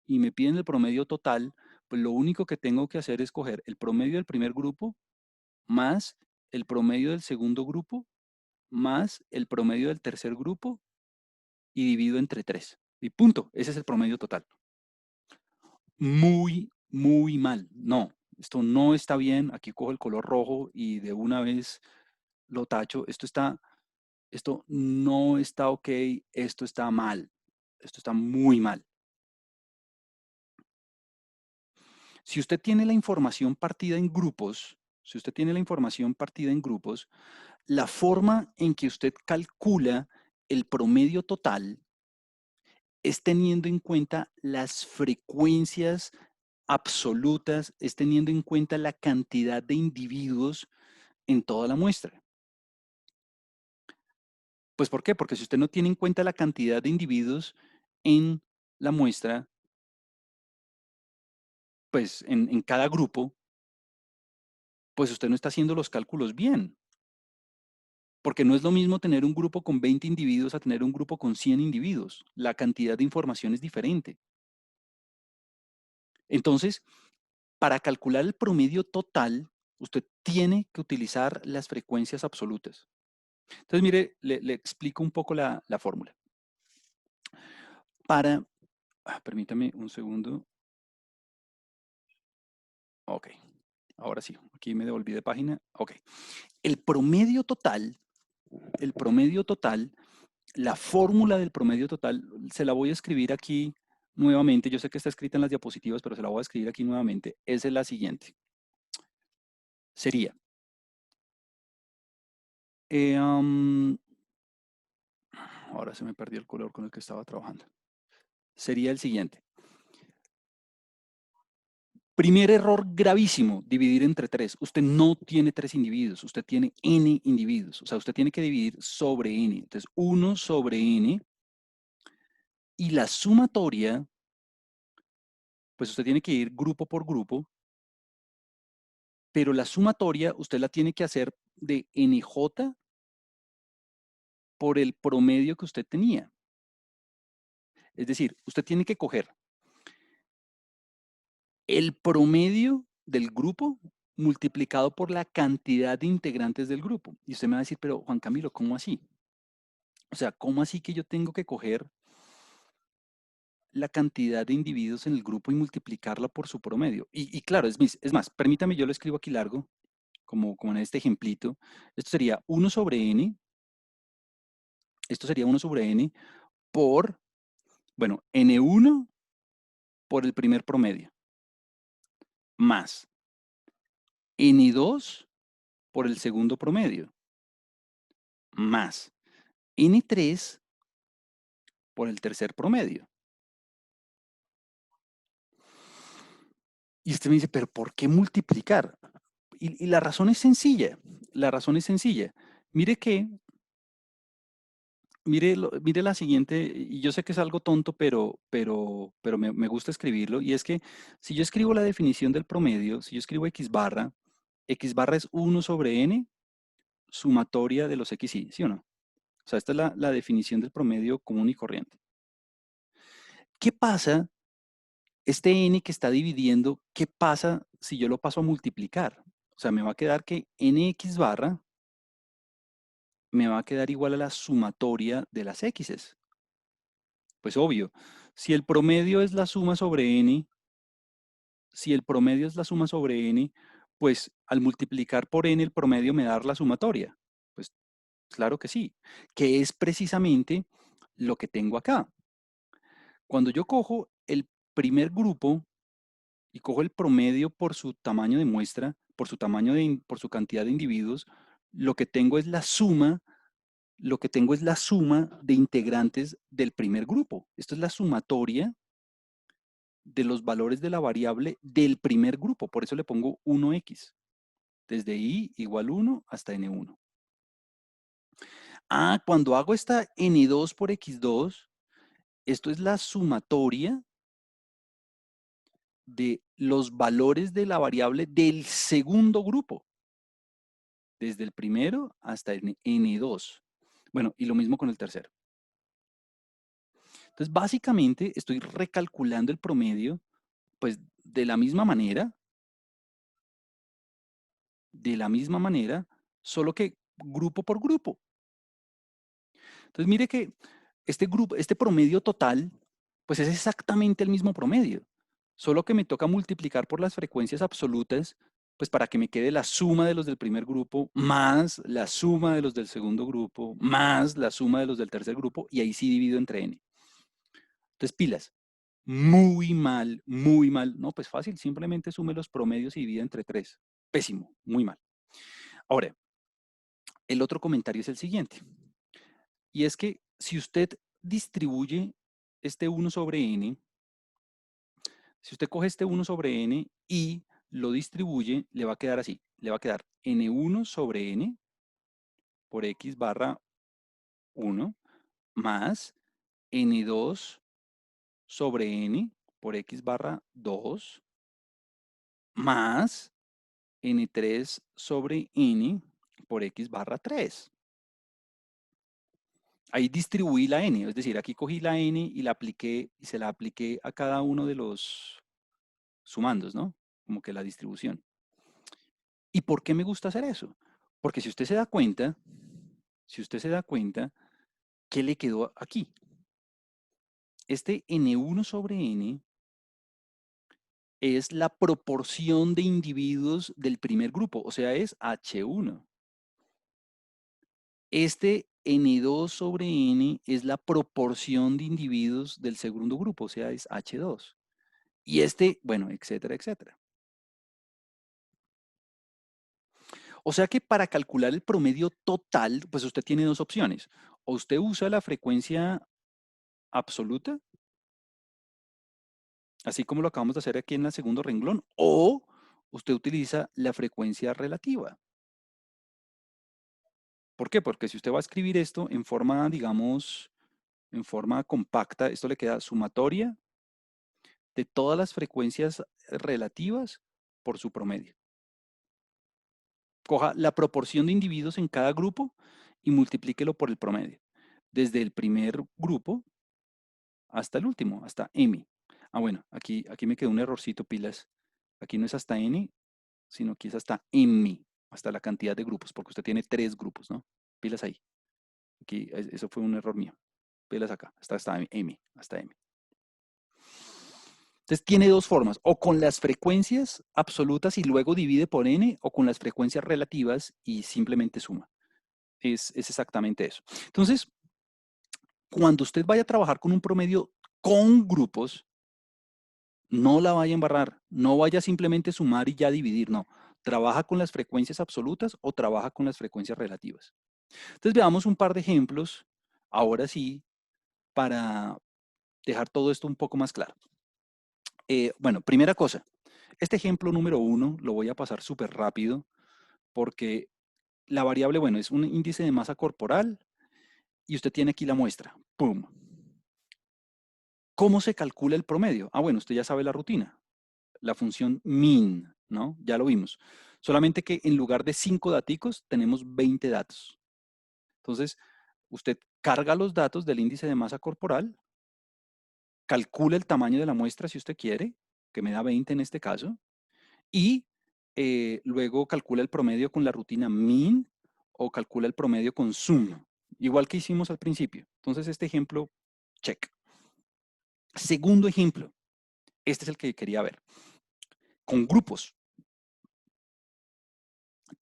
y me piden el promedio total, pues lo único que tengo que hacer es coger el promedio del primer grupo más el promedio del segundo grupo más el promedio del tercer grupo y divido entre 3. Y punto. Ese es el promedio total. Muy mal. No, esto no está bien. Aquí cojo el color rojo y de una vez lo tacho. Esto no está ok. Esto está mal. Esto está muy mal. Si usted tiene la información partida en grupos, la forma en que usted calcula el promedio total es teniendo en cuenta las frecuencias absolutas, es teniendo en cuenta la cantidad de individuos en toda la muestra. Pues ¿por qué? Porque si usted no tiene en cuenta la cantidad de individuos en la muestra, pues en cada grupo, pues usted no está haciendo los cálculos bien. Porque no es lo mismo tener un grupo con 20 individuos a tener un grupo con 100 individuos. La cantidad de información es diferente. Entonces, para calcular el promedio total, usted tiene que utilizar las frecuencias absolutas. Entonces, mire, le explico un poco la fórmula. Permítame un segundo. Ok, ahora sí, aquí me devolví de página. Ok, el promedio total, la fórmula del promedio total, se la voy a escribir aquí nuevamente. Yo sé que está escrita en las diapositivas, pero se la voy a escribir aquí nuevamente. Esa es la siguiente. Sería, ahora se me perdió el color con el que estaba trabajando. Sería el siguiente. Primer error gravísimo, dividir entre 3. Usted no tiene 3 individuos, usted tiene n individuos. O sea, usted tiene que dividir sobre n. Entonces, 1 sobre n Y la sumatoria, pues usted tiene que ir grupo por grupo, pero la sumatoria usted la tiene que hacer de NJ por el promedio que usted tenía. Es decir, usted tiene que coger el promedio del grupo multiplicado por la cantidad de integrantes del grupo. Y usted me va a decir, pero Juan Camilo, ¿cómo así? O sea, ¿cómo así que yo tengo que coger la cantidad de individuos en el grupo y multiplicarla por su promedio? Y claro, es más, permítame, yo lo escribo aquí largo, como en este ejemplito. Esto sería 1 sobre n, esto sería 1 sobre n por, bueno, n1 por el primer promedio, más n2 por el segundo promedio, más n3 por el tercer promedio. Y usted me dice, pero ¿por qué multiplicar? Y la razón es sencilla, la razón es sencilla. Mire que, mire la siguiente, y yo sé que es algo tonto, pero me gusta escribirlo, y es que si yo escribo la definición del promedio, si yo escribo x barra es 1 sobre n sumatoria de los xy, ¿sí o no? O sea, esta es la definición del promedio común y corriente. ¿Qué pasa? Este n que está dividiendo, ¿qué pasa si yo lo paso a multiplicar? O sea, me va a quedar que nx barra me va a quedar igual a la sumatoria de las x's. Pues obvio, si el promedio es la suma sobre n, si el promedio es la suma sobre n, pues al multiplicar por n el promedio me da la sumatoria. Pues claro que sí, que es precisamente lo que tengo acá. Cuando yo cojo el primer grupo y cojo el promedio por su tamaño de muestra, por su tamaño por su cantidad de individuos, lo que tengo es la suma, lo que tengo es la suma de integrantes del primer grupo. Esto es la sumatoria de los valores de la variable del primer grupo. Por eso le pongo 1x. Desde i igual 1 hasta n1. Ah, cuando hago esta n2 por x2, esto es la sumatoria de los valores de la variable del segundo grupo, desde el primero hasta n2. Bueno, y lo mismo con el tercero. Entonces, básicamente estoy recalculando el promedio, pues de la misma manera, solo que grupo por grupo. Entonces, mire que este grupo, este promedio total, pues es exactamente el mismo promedio, solo que me toca multiplicar por las frecuencias absolutas, pues para que me quede la suma de los del primer grupo, más la suma de los del segundo grupo, más la suma de los del tercer grupo, y ahí sí divido entre n. Entonces, pilas. Muy mal, muy mal. No, pues fácil, simplemente sume los promedios y divide entre 3. Pésimo, muy mal. Ahora, el otro comentario es el siguiente. Y es que si usted distribuye este 1 sobre n, si usted coge este 1 sobre n y lo distribuye, le va a quedar así. Le va a quedar n1 sobre n por x barra 1 más n2 sobre n por x barra 2 más n3 sobre n por x barra 3. Ahí distribuí la n, es decir, aquí cogí la n y la apliqué y se la apliqué a cada uno de los sumandos, ¿no? Como que la distribución. ¿Y por qué me gusta hacer eso? Porque si usted se da cuenta, ¿qué le quedó aquí? Este n1 sobre n es la proporción de individuos del primer grupo, o sea, es h1. Este n2 sobre n es la proporción de individuos del segundo grupo, o sea, es h2. Y este, bueno, etcétera, etcétera. O sea que para calcular el promedio total, pues usted tiene dos opciones. O usted usa la frecuencia absoluta, así como lo acabamos de hacer aquí en el segundo renglón, o usted utiliza la frecuencia relativa. ¿Por qué? Porque si usted va a escribir esto en forma, digamos, en forma compacta, esto le queda sumatoria de todas las frecuencias relativas por su promedio. Coja la proporción de individuos en cada grupo y multiplíquelo por el promedio. Desde el primer grupo hasta el último, hasta M. Ah, bueno, aquí me quedó un errorcito, pilas. Aquí no es hasta N, sino aquí es hasta M, hasta la cantidad de grupos, porque usted tiene 3 grupos, ¿no? Pilas ahí. Aquí, eso fue un error mío. Pilas acá, hasta M, hasta M. Entonces tiene dos formas, o con las frecuencias absolutas y luego divide por n, o con las frecuencias relativas y simplemente suma. Es exactamente eso. Entonces, cuando usted vaya a trabajar con un promedio con grupos, no la vaya a embarrar, no vaya a simplemente sumar y ya dividir, no. Trabaja con las frecuencias absolutas o trabaja con las frecuencias relativas. Entonces veamos un par de ejemplos, ahora sí, para dejar todo esto un poco más claro. Bueno, primera cosa, este ejemplo número 1 lo voy a pasar súper rápido porque la variable, bueno, es un índice de masa corporal y usted tiene aquí la muestra. ¡Pum! ¿Cómo se calcula el promedio? Ah, bueno, usted ya sabe la rutina. La función min, ¿no? Ya lo vimos. Solamente que en lugar de 5 daticos, tenemos 20 datos. Entonces, usted carga los datos del índice de masa corporal, calcula el tamaño de la muestra si usted quiere, que me da 20 en este caso, y luego calcula el promedio con la rutina min o calcula el promedio con sum, igual que hicimos al principio. Entonces, este ejemplo, check. Segundo ejemplo, este es el que quería ver, con grupos.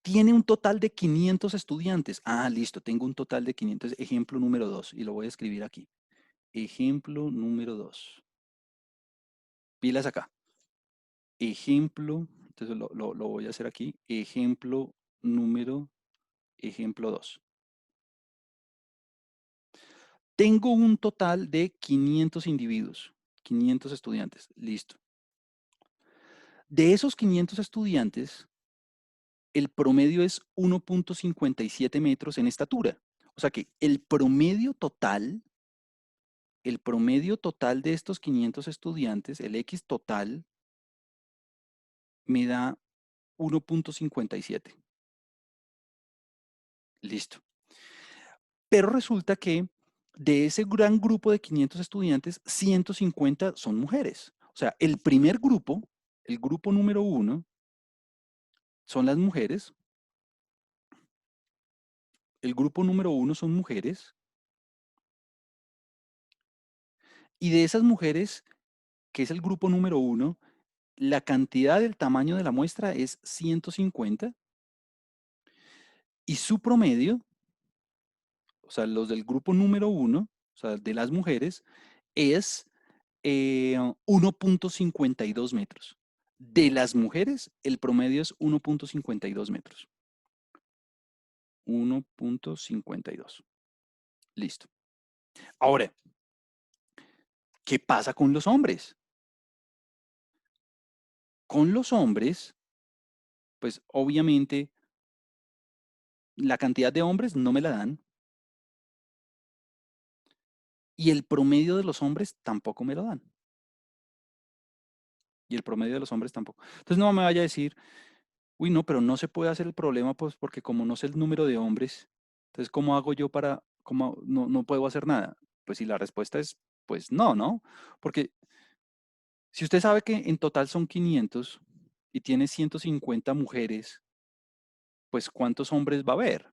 Tiene un total de 500 estudiantes. Ah, listo, tengo un total de 500. Ejemplo número 2, y lo voy a escribir aquí. Ejemplo número 2. Pilas acá. Ejemplo, entonces lo voy a hacer aquí. Ejemplo 2. Tengo un total de 500 individuos, 500 estudiantes. Listo. De esos 500 estudiantes, el promedio es 1.57 metros en estatura. O sea que el promedio total de estos 500 estudiantes, el X total, me da 1.57. Listo. Pero resulta que de ese gran grupo de 500 estudiantes, 150 son mujeres. O sea, el primer grupo, el grupo número 1, son las mujeres. El grupo número 1 son mujeres. Y de esas mujeres, que es el grupo número 1, la cantidad del tamaño de la muestra es 150. Y su promedio, o sea, los del grupo número 1, o sea, de las mujeres, es 1.52 metros. De las mujeres, el promedio es 1.52 metros. 1.52. Listo. Ahora, ¿qué pasa con los hombres? Con los hombres, pues obviamente la cantidad de hombres no me la dan. Y el promedio de los hombres tampoco me lo dan. Y el promedio de los hombres tampoco. Entonces no me vaya a decir, uy, no, pero no se puede hacer el problema, pues porque como no sé el número de hombres, entonces ¿cómo hago yo para, cómo no puedo hacer nada? Pues si la respuesta es, pues no, ¿no? Porque si usted sabe que en total son 500 y tiene 150 mujeres, pues ¿cuántos hombres va a haber?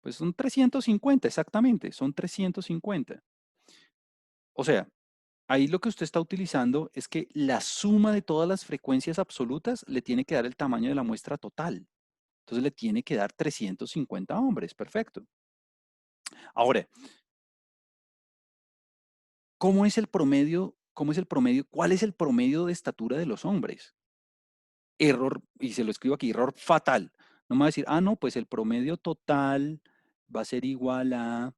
Pues son 350, exactamente, son 350. O sea, ahí lo que usted está utilizando es que la suma de todas las frecuencias absolutas le tiene que dar el tamaño de la muestra total. Entonces le tiene que dar 350 hombres, perfecto. Ahora, ¿cómo es el promedio? ¿Cómo es el promedio? ¿Cuál es el promedio de estatura de los hombres? Error, y se lo escribo aquí, error fatal. No me va a decir, ah, no, pues el promedio total va a ser igual a,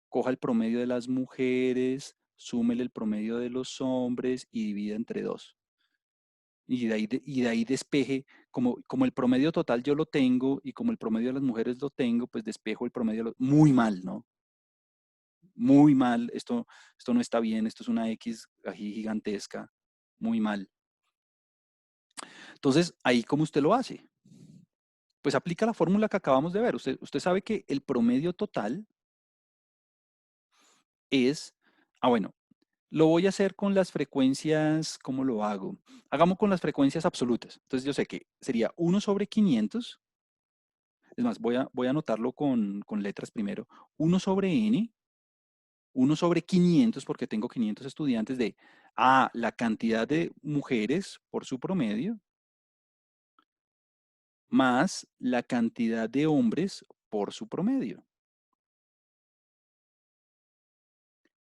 coja el promedio de las mujeres, súmele el promedio de los hombres y divida entre 2. Y de ahí despeje, como el promedio total yo lo tengo y como el promedio de las mujeres lo tengo, pues despejo el promedio, muy mal, ¿no? muy mal, esto no está bien, esto es una X aquí gigantesca, muy mal. Entonces, ahí cómo usted lo hace. Pues aplica la fórmula que acabamos de ver. Usted sabe que el promedio total es, bueno, lo voy a hacer con las frecuencias, ¿cómo lo hago? Hagamos con las frecuencias absolutas. Entonces yo sé que sería 1/500, es más, voy a anotarlo con letras primero, 1/n, 1/500, porque tengo 500 estudiantes de, la cantidad de mujeres por su promedio, más la cantidad de hombres por su promedio.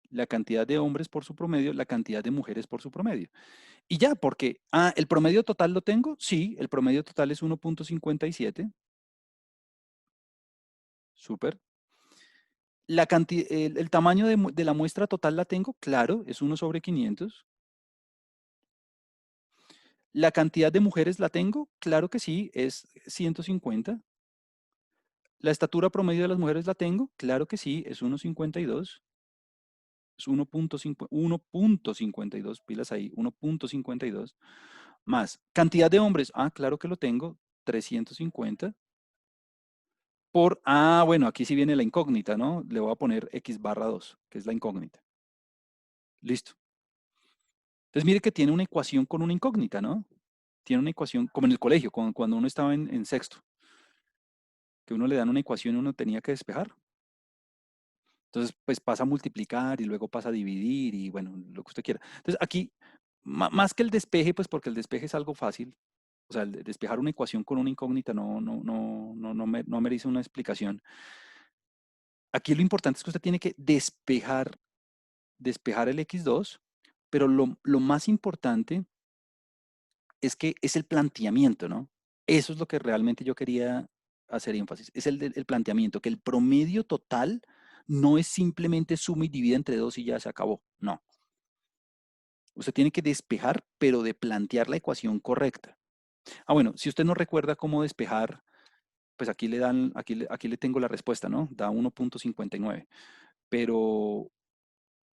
La cantidad de hombres por su promedio, la cantidad de mujeres por su promedio. Y ya, porque, ¿el promedio total lo tengo? Sí, el promedio total es 1.57. Súper. El tamaño de la muestra total la tengo, claro, es 1/500. La cantidad de mujeres la tengo, claro que sí, es 150. La estatura promedio de las mujeres la tengo, claro que sí, es 1.52. Es 1.52, pilas ahí, 1.52. Más, cantidad de hombres, claro que lo tengo, 350. Bueno, aquí sí viene la incógnita, ¿no? Le voy a poner x/2, que es la incógnita. Listo. Entonces mire que tiene una ecuación con una incógnita, ¿no? Tiene una ecuación, como en el colegio, cuando uno estaba en sexto, que uno le dan una ecuación y uno tenía que despejar. Entonces, pues pasa a multiplicar y luego pasa a dividir y bueno, lo que usted quiera. Entonces aquí, más que el despeje, pues porque el despeje es algo fácil, o sea, el despejar una ecuación con una incógnita no merece una explicación. Aquí lo importante es que usted tiene que despejar el x2, pero lo más importante es que es el planteamiento, ¿no? Eso es lo que realmente yo quería hacer énfasis, es el planteamiento, que el promedio total no es simplemente suma y divide entre 2 y ya se acabó, no. Usted tiene que despejar, pero de plantear la ecuación correcta. Bueno, si usted no recuerda cómo despejar, pues aquí le tengo la respuesta, ¿no? Da 1.59, pero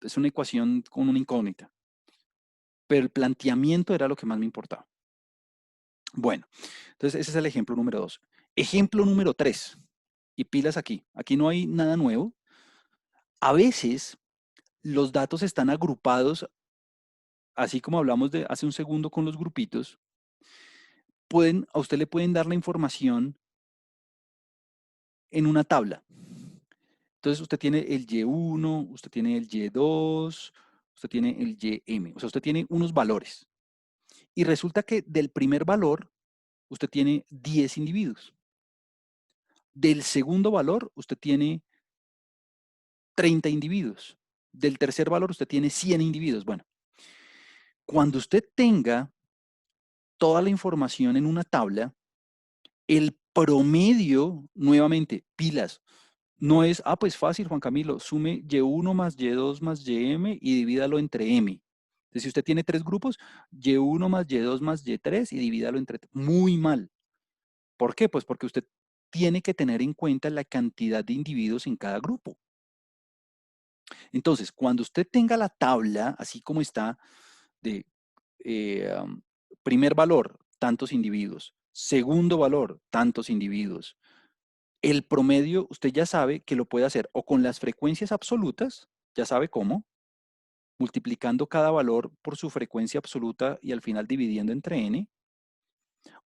es una ecuación con una incógnita. Pero el planteamiento era lo que más me importaba. Bueno, entonces ese es el ejemplo número 2. Ejemplo número 3. Y pilas aquí. Aquí no hay nada nuevo. A veces los datos están agrupados, así como hablamos de hace un segundo con los grupitos. A usted le pueden dar la información en una tabla. Entonces usted tiene el Y1, usted tiene el Y2, usted tiene el YM. O sea, usted tiene unos valores. Y resulta que del primer valor, usted tiene 10 individuos. Del segundo valor, usted tiene 30 individuos. Del tercer valor, usted tiene 100 individuos. Bueno, cuando usted tenga toda la información en una tabla, el promedio, nuevamente, pilas, no es, pues fácil, Juan Camilo, sume Y1 más Y2 más YM y divídalo entre M. Entonces, si usted tiene 3 grupos, Y1 más Y2 más Y3 y divídalo entre... Muy mal. ¿Por qué? Pues porque usted tiene que tener en cuenta la cantidad de individuos en cada grupo. Entonces, cuando usted tenga la tabla, así como está, de primer valor, tantos individuos, segundo valor, tantos individuos, el promedio, usted ya sabe que lo puede hacer o con las frecuencias absolutas, ya sabe cómo, multiplicando cada valor por su frecuencia absoluta y al final dividiendo entre n,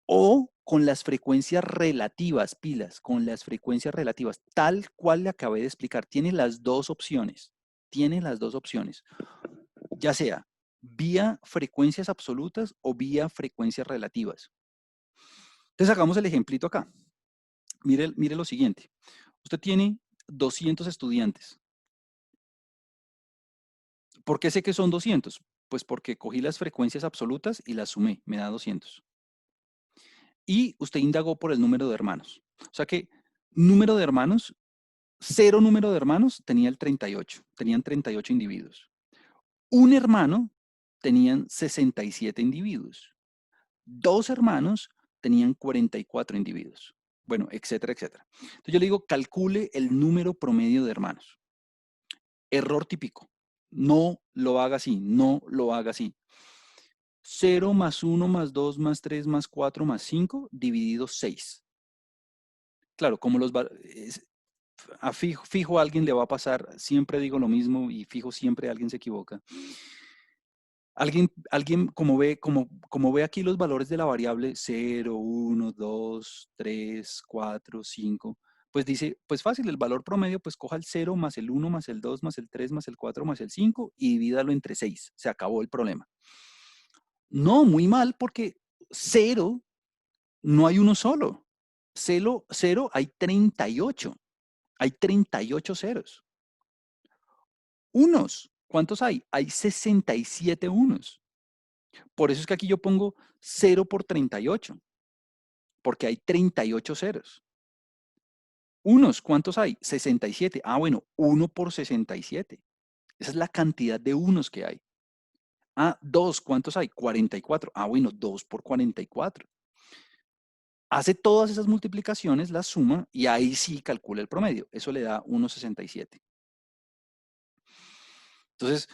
o con las frecuencias relativas, pilas, con las frecuencias relativas, tal cual le acabé de explicar. Tiene las dos opciones. Tiene las dos opciones. Ya sea vía frecuencias absolutas o vía frecuencias relativas. Entonces hagamos el ejemplito acá. Mire lo siguiente. Usted tiene 200 estudiantes. ¿Por qué sé que son 200? Pues porque cogí las frecuencias absolutas y las sumé, me da 200. Y usted indagó por el número de hermanos. O sea que número de hermanos, cero número de hermanos, tenía el 38. Tenían 38 individuos. Un hermano, tenían 67 individuos. Dos hermanos, tenían 44 individuos. Bueno, etcétera, etcétera. Entonces yo le digo, calcule el número promedio de hermanos. Error típico. No lo haga así, no lo haga así. 0 más 1 más 2 más 3 más 4 más 5 dividido 6. Claro, como a fijo a alguien le va a pasar, siempre digo lo mismo y fijo siempre alguien se equivoca. Alguien como ve aquí los valores de la variable 0, 1, 2, 3, 4, 5, pues dice, pues fácil, el valor promedio, pues coja el 0 más el 1 más el 2 más el 3 más el 4 más el 5 y divídalo entre 6. Se acabó el problema. No, muy mal, porque 0 no hay uno solo. 0 hay 38. Hay 38 ceros. Unos, ¿cuántos hay? Hay 67 unos. Por eso es que aquí yo pongo 0 por 38, porque hay 38 ceros. Unos, ¿cuántos hay? 67. Ah, bueno, 1 por 67. Esa es la cantidad de unos que hay. Ah, 2, ¿cuántos hay? 44. Ah, bueno, 2 por 44. Hace todas esas multiplicaciones, la suma, y ahí sí calcula el promedio. Eso le da 1,67. Entonces,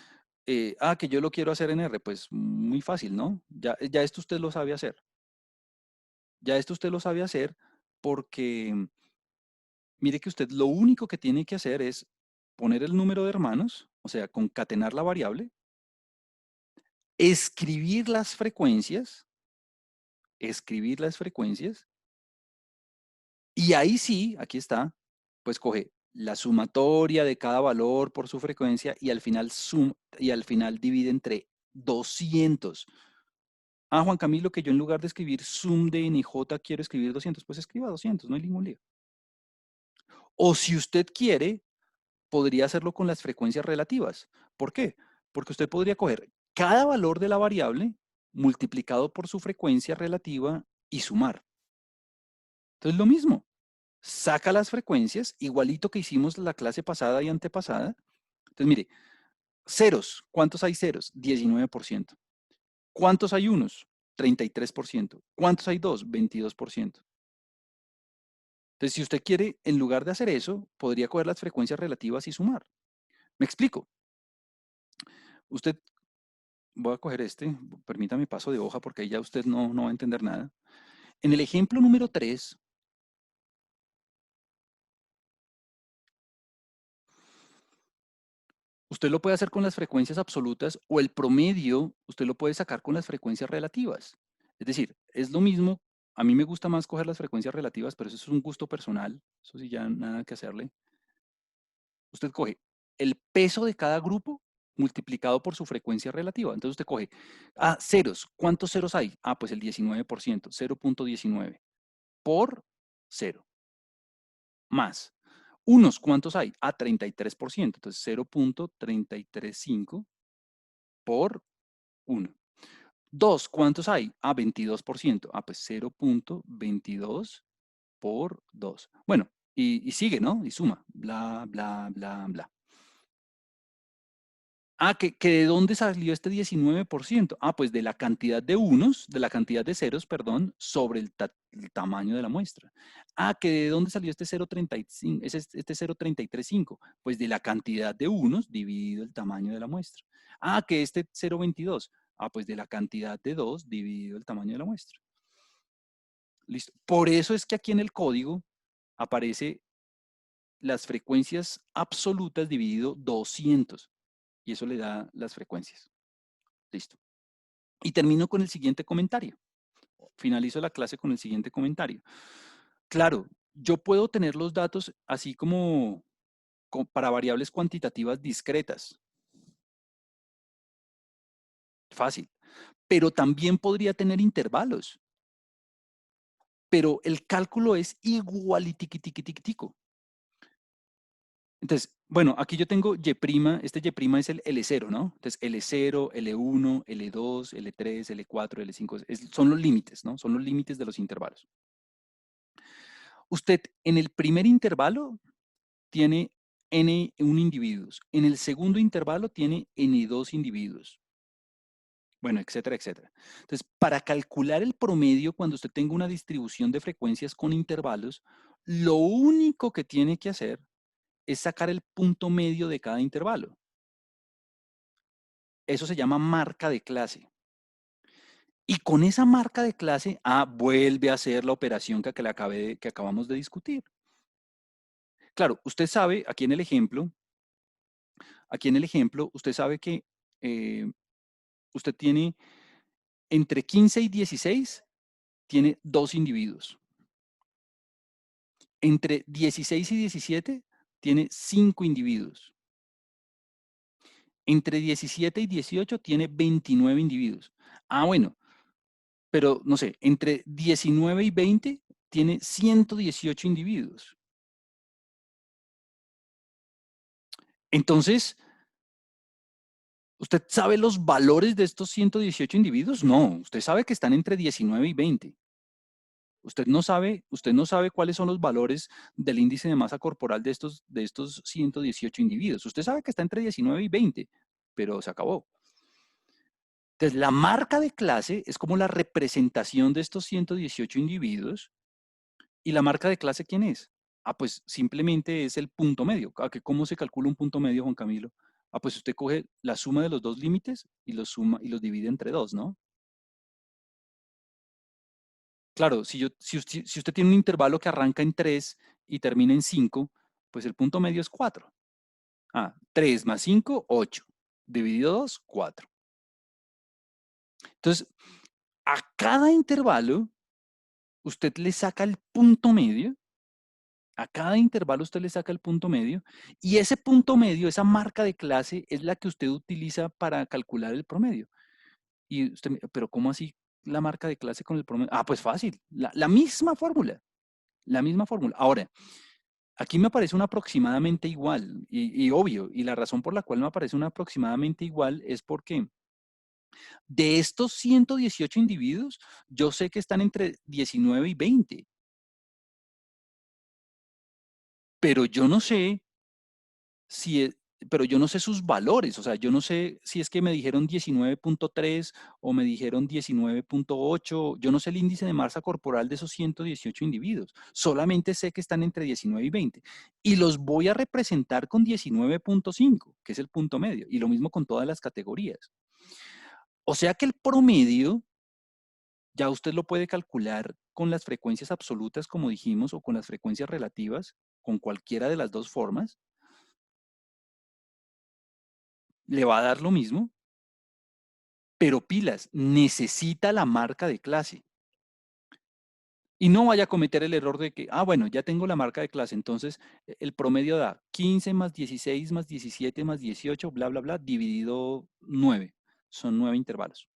que yo lo quiero hacer en R, pues muy fácil, ¿no? Ya esto usted lo sabe hacer. Ya esto usted lo sabe hacer porque mire que usted lo único que tiene que hacer es poner el número de hermanos, o sea, concatenar la variable, escribir las frecuencias, y ahí sí, aquí está, pues coge la sumatoria de cada valor por su frecuencia y al final divide entre 200. Ah, Juan Camilo, que yo en lugar de escribir sum de NJ quiero escribir 200, pues escriba 200, no hay ningún lío. O si usted quiere, podría hacerlo con las frecuencias relativas. ¿Por qué? Porque usted podría coger cada valor de la variable multiplicado por su frecuencia relativa y sumar. Entonces, lo mismo. Saca las frecuencias, igualito que hicimos la clase pasada y antepasada. Entonces, mire, ceros. ¿Cuántos hay ceros? 19%. ¿Cuántos hay unos? 33%. ¿Cuántos hay dos? 22%. Entonces, si usted quiere, en lugar de hacer eso, podría coger las frecuencias relativas y sumar. ¿Me explico? Usted, voy a coger permítame paso de hoja porque ahí ya usted no va a entender nada. En el ejemplo número 3, usted lo puede hacer con las frecuencias absolutas o el promedio, usted lo puede sacar con las frecuencias relativas. Es decir, es lo mismo, a mí me gusta más coger las frecuencias relativas, pero eso es un gusto personal, eso sí ya nada que hacerle. Usted coge el peso de cada grupo multiplicado por su frecuencia relativa. Entonces usted coge, ceros, ¿cuántos ceros hay? Pues el 19%, 0.19 por 0, más. Unos, ¿cuántos hay? 33%, entonces 0.335 por 1. Dos, ¿cuántos hay? 22%, pues 0.22 por 2. Bueno, y sigue, ¿no? Y suma, bla, bla, bla, bla. Que ¿de dónde salió este 19%? Pues de la cantidad de unos, de la cantidad de ceros, perdón, sobre el tamaño de la muestra. Que ¿de dónde salió este 0.35, este 0.335? Pues de la cantidad de unos dividido el tamaño de la muestra. Que este 0.22. Pues de la cantidad de 2 dividido el tamaño de la muestra. Listo. Por eso es que aquí en el código aparece las frecuencias absolutas dividido 200. Y eso le da las frecuencias. Listo. Y termino con el siguiente comentario. Finalizo la clase con el siguiente comentario. Claro, yo puedo tener los datos así como para variables cuantitativas discretas. Fácil. Pero también podría tener intervalos. Pero el cálculo es igualitiquitiquitico. Entonces, bueno, aquí yo tengo Y', este Y' es el L0, ¿no? Entonces, L0, L1, L2, L3, L4, L5, son los límites, ¿no? Son los límites de los intervalos. Usted en el primer intervalo tiene N1 individuos, en el segundo intervalo tiene N2 individuos. Bueno, etcétera, etcétera. Entonces, para calcular el promedio, cuando usted tenga una distribución de frecuencias con intervalos, lo único que tiene que hacer es sacar el punto medio de cada intervalo. Eso se llama marca de clase. Y con esa marca de clase, vuelve a hacer la operación que acabamos de discutir. Claro, usted sabe, aquí en el ejemplo, usted sabe que usted tiene entre 15 y 16, tiene 2 individuos. Entre 16 y 17, tiene 5 individuos. Entre 17 y 18, tiene 29 individuos. Bueno, pero no sé, entre 19 y 20, tiene 118 individuos. Entonces, ¿usted sabe los valores de estos 118 individuos? No, usted sabe que están entre 19 y 20. Usted no sabe cuáles son los valores del índice de masa corporal de estos 118 individuos. Usted sabe que está entre 19 y 20, pero se acabó. Entonces, la marca de clase es como la representación de estos 118 individuos. ¿Y la marca de clase quién es? Pues simplemente es el punto medio. ¿Cómo se calcula un punto medio, Juan Camilo? Pues usted coge la suma de los dos límites y los suma y los divide entre 2, ¿no? Claro, si usted tiene un intervalo que arranca en 3 y termina en 5, pues el punto medio es 4. 3 más 5, 8. Dividido 2, 4. Entonces, a cada intervalo, usted le saca el punto medio. A cada intervalo usted le saca el punto medio. Y ese punto medio, esa marca de clase, es la que usted utiliza para calcular el promedio. Y usted, pero ¿cómo así la marca de clase con el promedio? Pues fácil. La misma fórmula. La misma fórmula. Ahora, aquí me aparece un aproximadamente igual, y obvio, y la razón por la cual me aparece un aproximadamente igual es porque de estos 118 individuos, yo sé que están entre 19 y 20, pero yo no sé pero yo no sé sus valores, o sea, yo no sé si es que me dijeron 19.3 o me dijeron 19.8, yo no sé el índice de masa corporal de esos 118 individuos, solamente sé que están entre 19 y 20 y los voy a representar con 19.5, que es el punto medio, y lo mismo con todas las categorías. O sea que el promedio ya usted lo puede calcular con las frecuencias absolutas, como dijimos, o con las frecuencias relativas, con cualquiera de las dos formas. Le va a dar lo mismo, pero pilas, necesita la marca de clase. Y no vaya a cometer el error de que, bueno, ya tengo la marca de clase, entonces el promedio da 15 más 16 más 17 más 18, bla, bla, bla, dividido 9. Son 9 intervalos.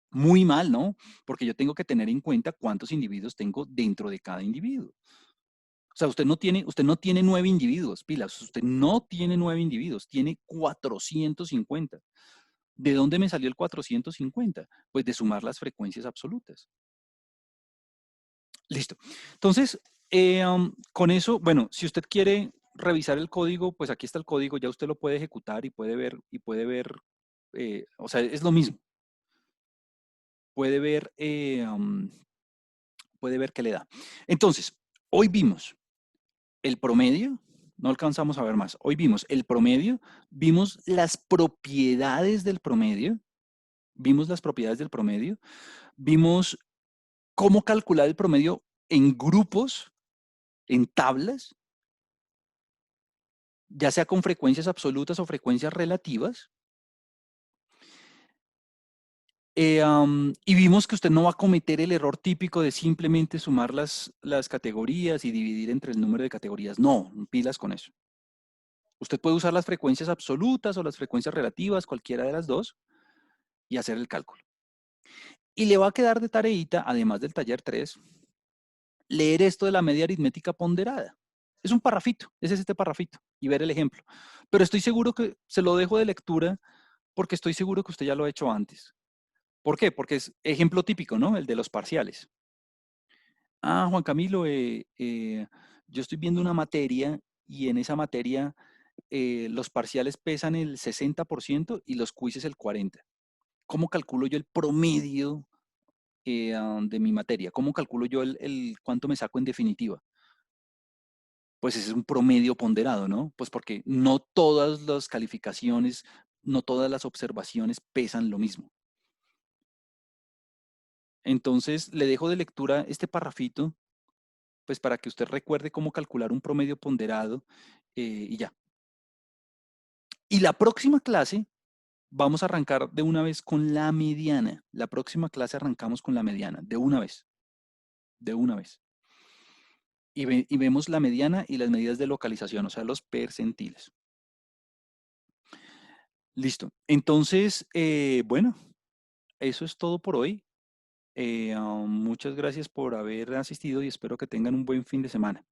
Muy mal, ¿no? Porque yo tengo que tener en cuenta cuántos individuos tengo dentro de cada individuo. O sea, usted no tiene 9 individuos, pilas, usted no tiene 9 individuos, tiene 450. ¿De dónde me salió el 450? Pues de sumar las frecuencias absolutas. Listo. Entonces, con eso, bueno, si usted quiere revisar el código, pues aquí está el código, ya usted lo puede ejecutar y puede ver, o sea, es lo mismo. Puede ver qué le da. Entonces, hoy vimos el promedio, no alcanzamos a ver más. Hoy vimos el promedio, vimos las propiedades del promedio, vimos cómo calcular el promedio en grupos, en tablas, ya sea con frecuencias absolutas o frecuencias relativas. Y vimos que usted no va a cometer el error típico de simplemente sumar las categorías y dividir entre el número de categorías. No, pilas con eso. Usted puede usar las frecuencias absolutas o las frecuencias relativas, cualquiera de las dos, y hacer el cálculo. Y le va a quedar de tareita, además del taller 3, leer esto de la media aritmética ponderada. Es un parrafito, ese es este parrafito, y ver el ejemplo. Pero estoy seguro que se lo dejo de lectura porque estoy seguro que usted ya lo ha hecho antes. ¿Por qué? Porque es ejemplo típico, ¿no? El de los parciales. Juan Camilo, yo estoy viendo una materia y en esa materia los parciales pesan el 60% y los quizzes el 40%. ¿Cómo calculo yo el promedio de mi materia? ¿Cómo calculo yo el cuánto me saco en definitiva? Pues ese es un promedio ponderado, ¿no? Pues porque no todas las calificaciones, no todas las observaciones pesan lo mismo. Entonces, le dejo de lectura este parrafito, pues para que usted recuerde cómo calcular un promedio ponderado y ya. Y la próxima clase vamos a arrancar de una vez con la mediana. La próxima clase arrancamos con la mediana, de una vez, de una vez. Y vemos la mediana y las medidas de localización, o sea, los percentiles. Listo. Entonces, bueno, eso es todo por hoy. Muchas gracias por haber asistido y espero que tengan un buen fin de semana.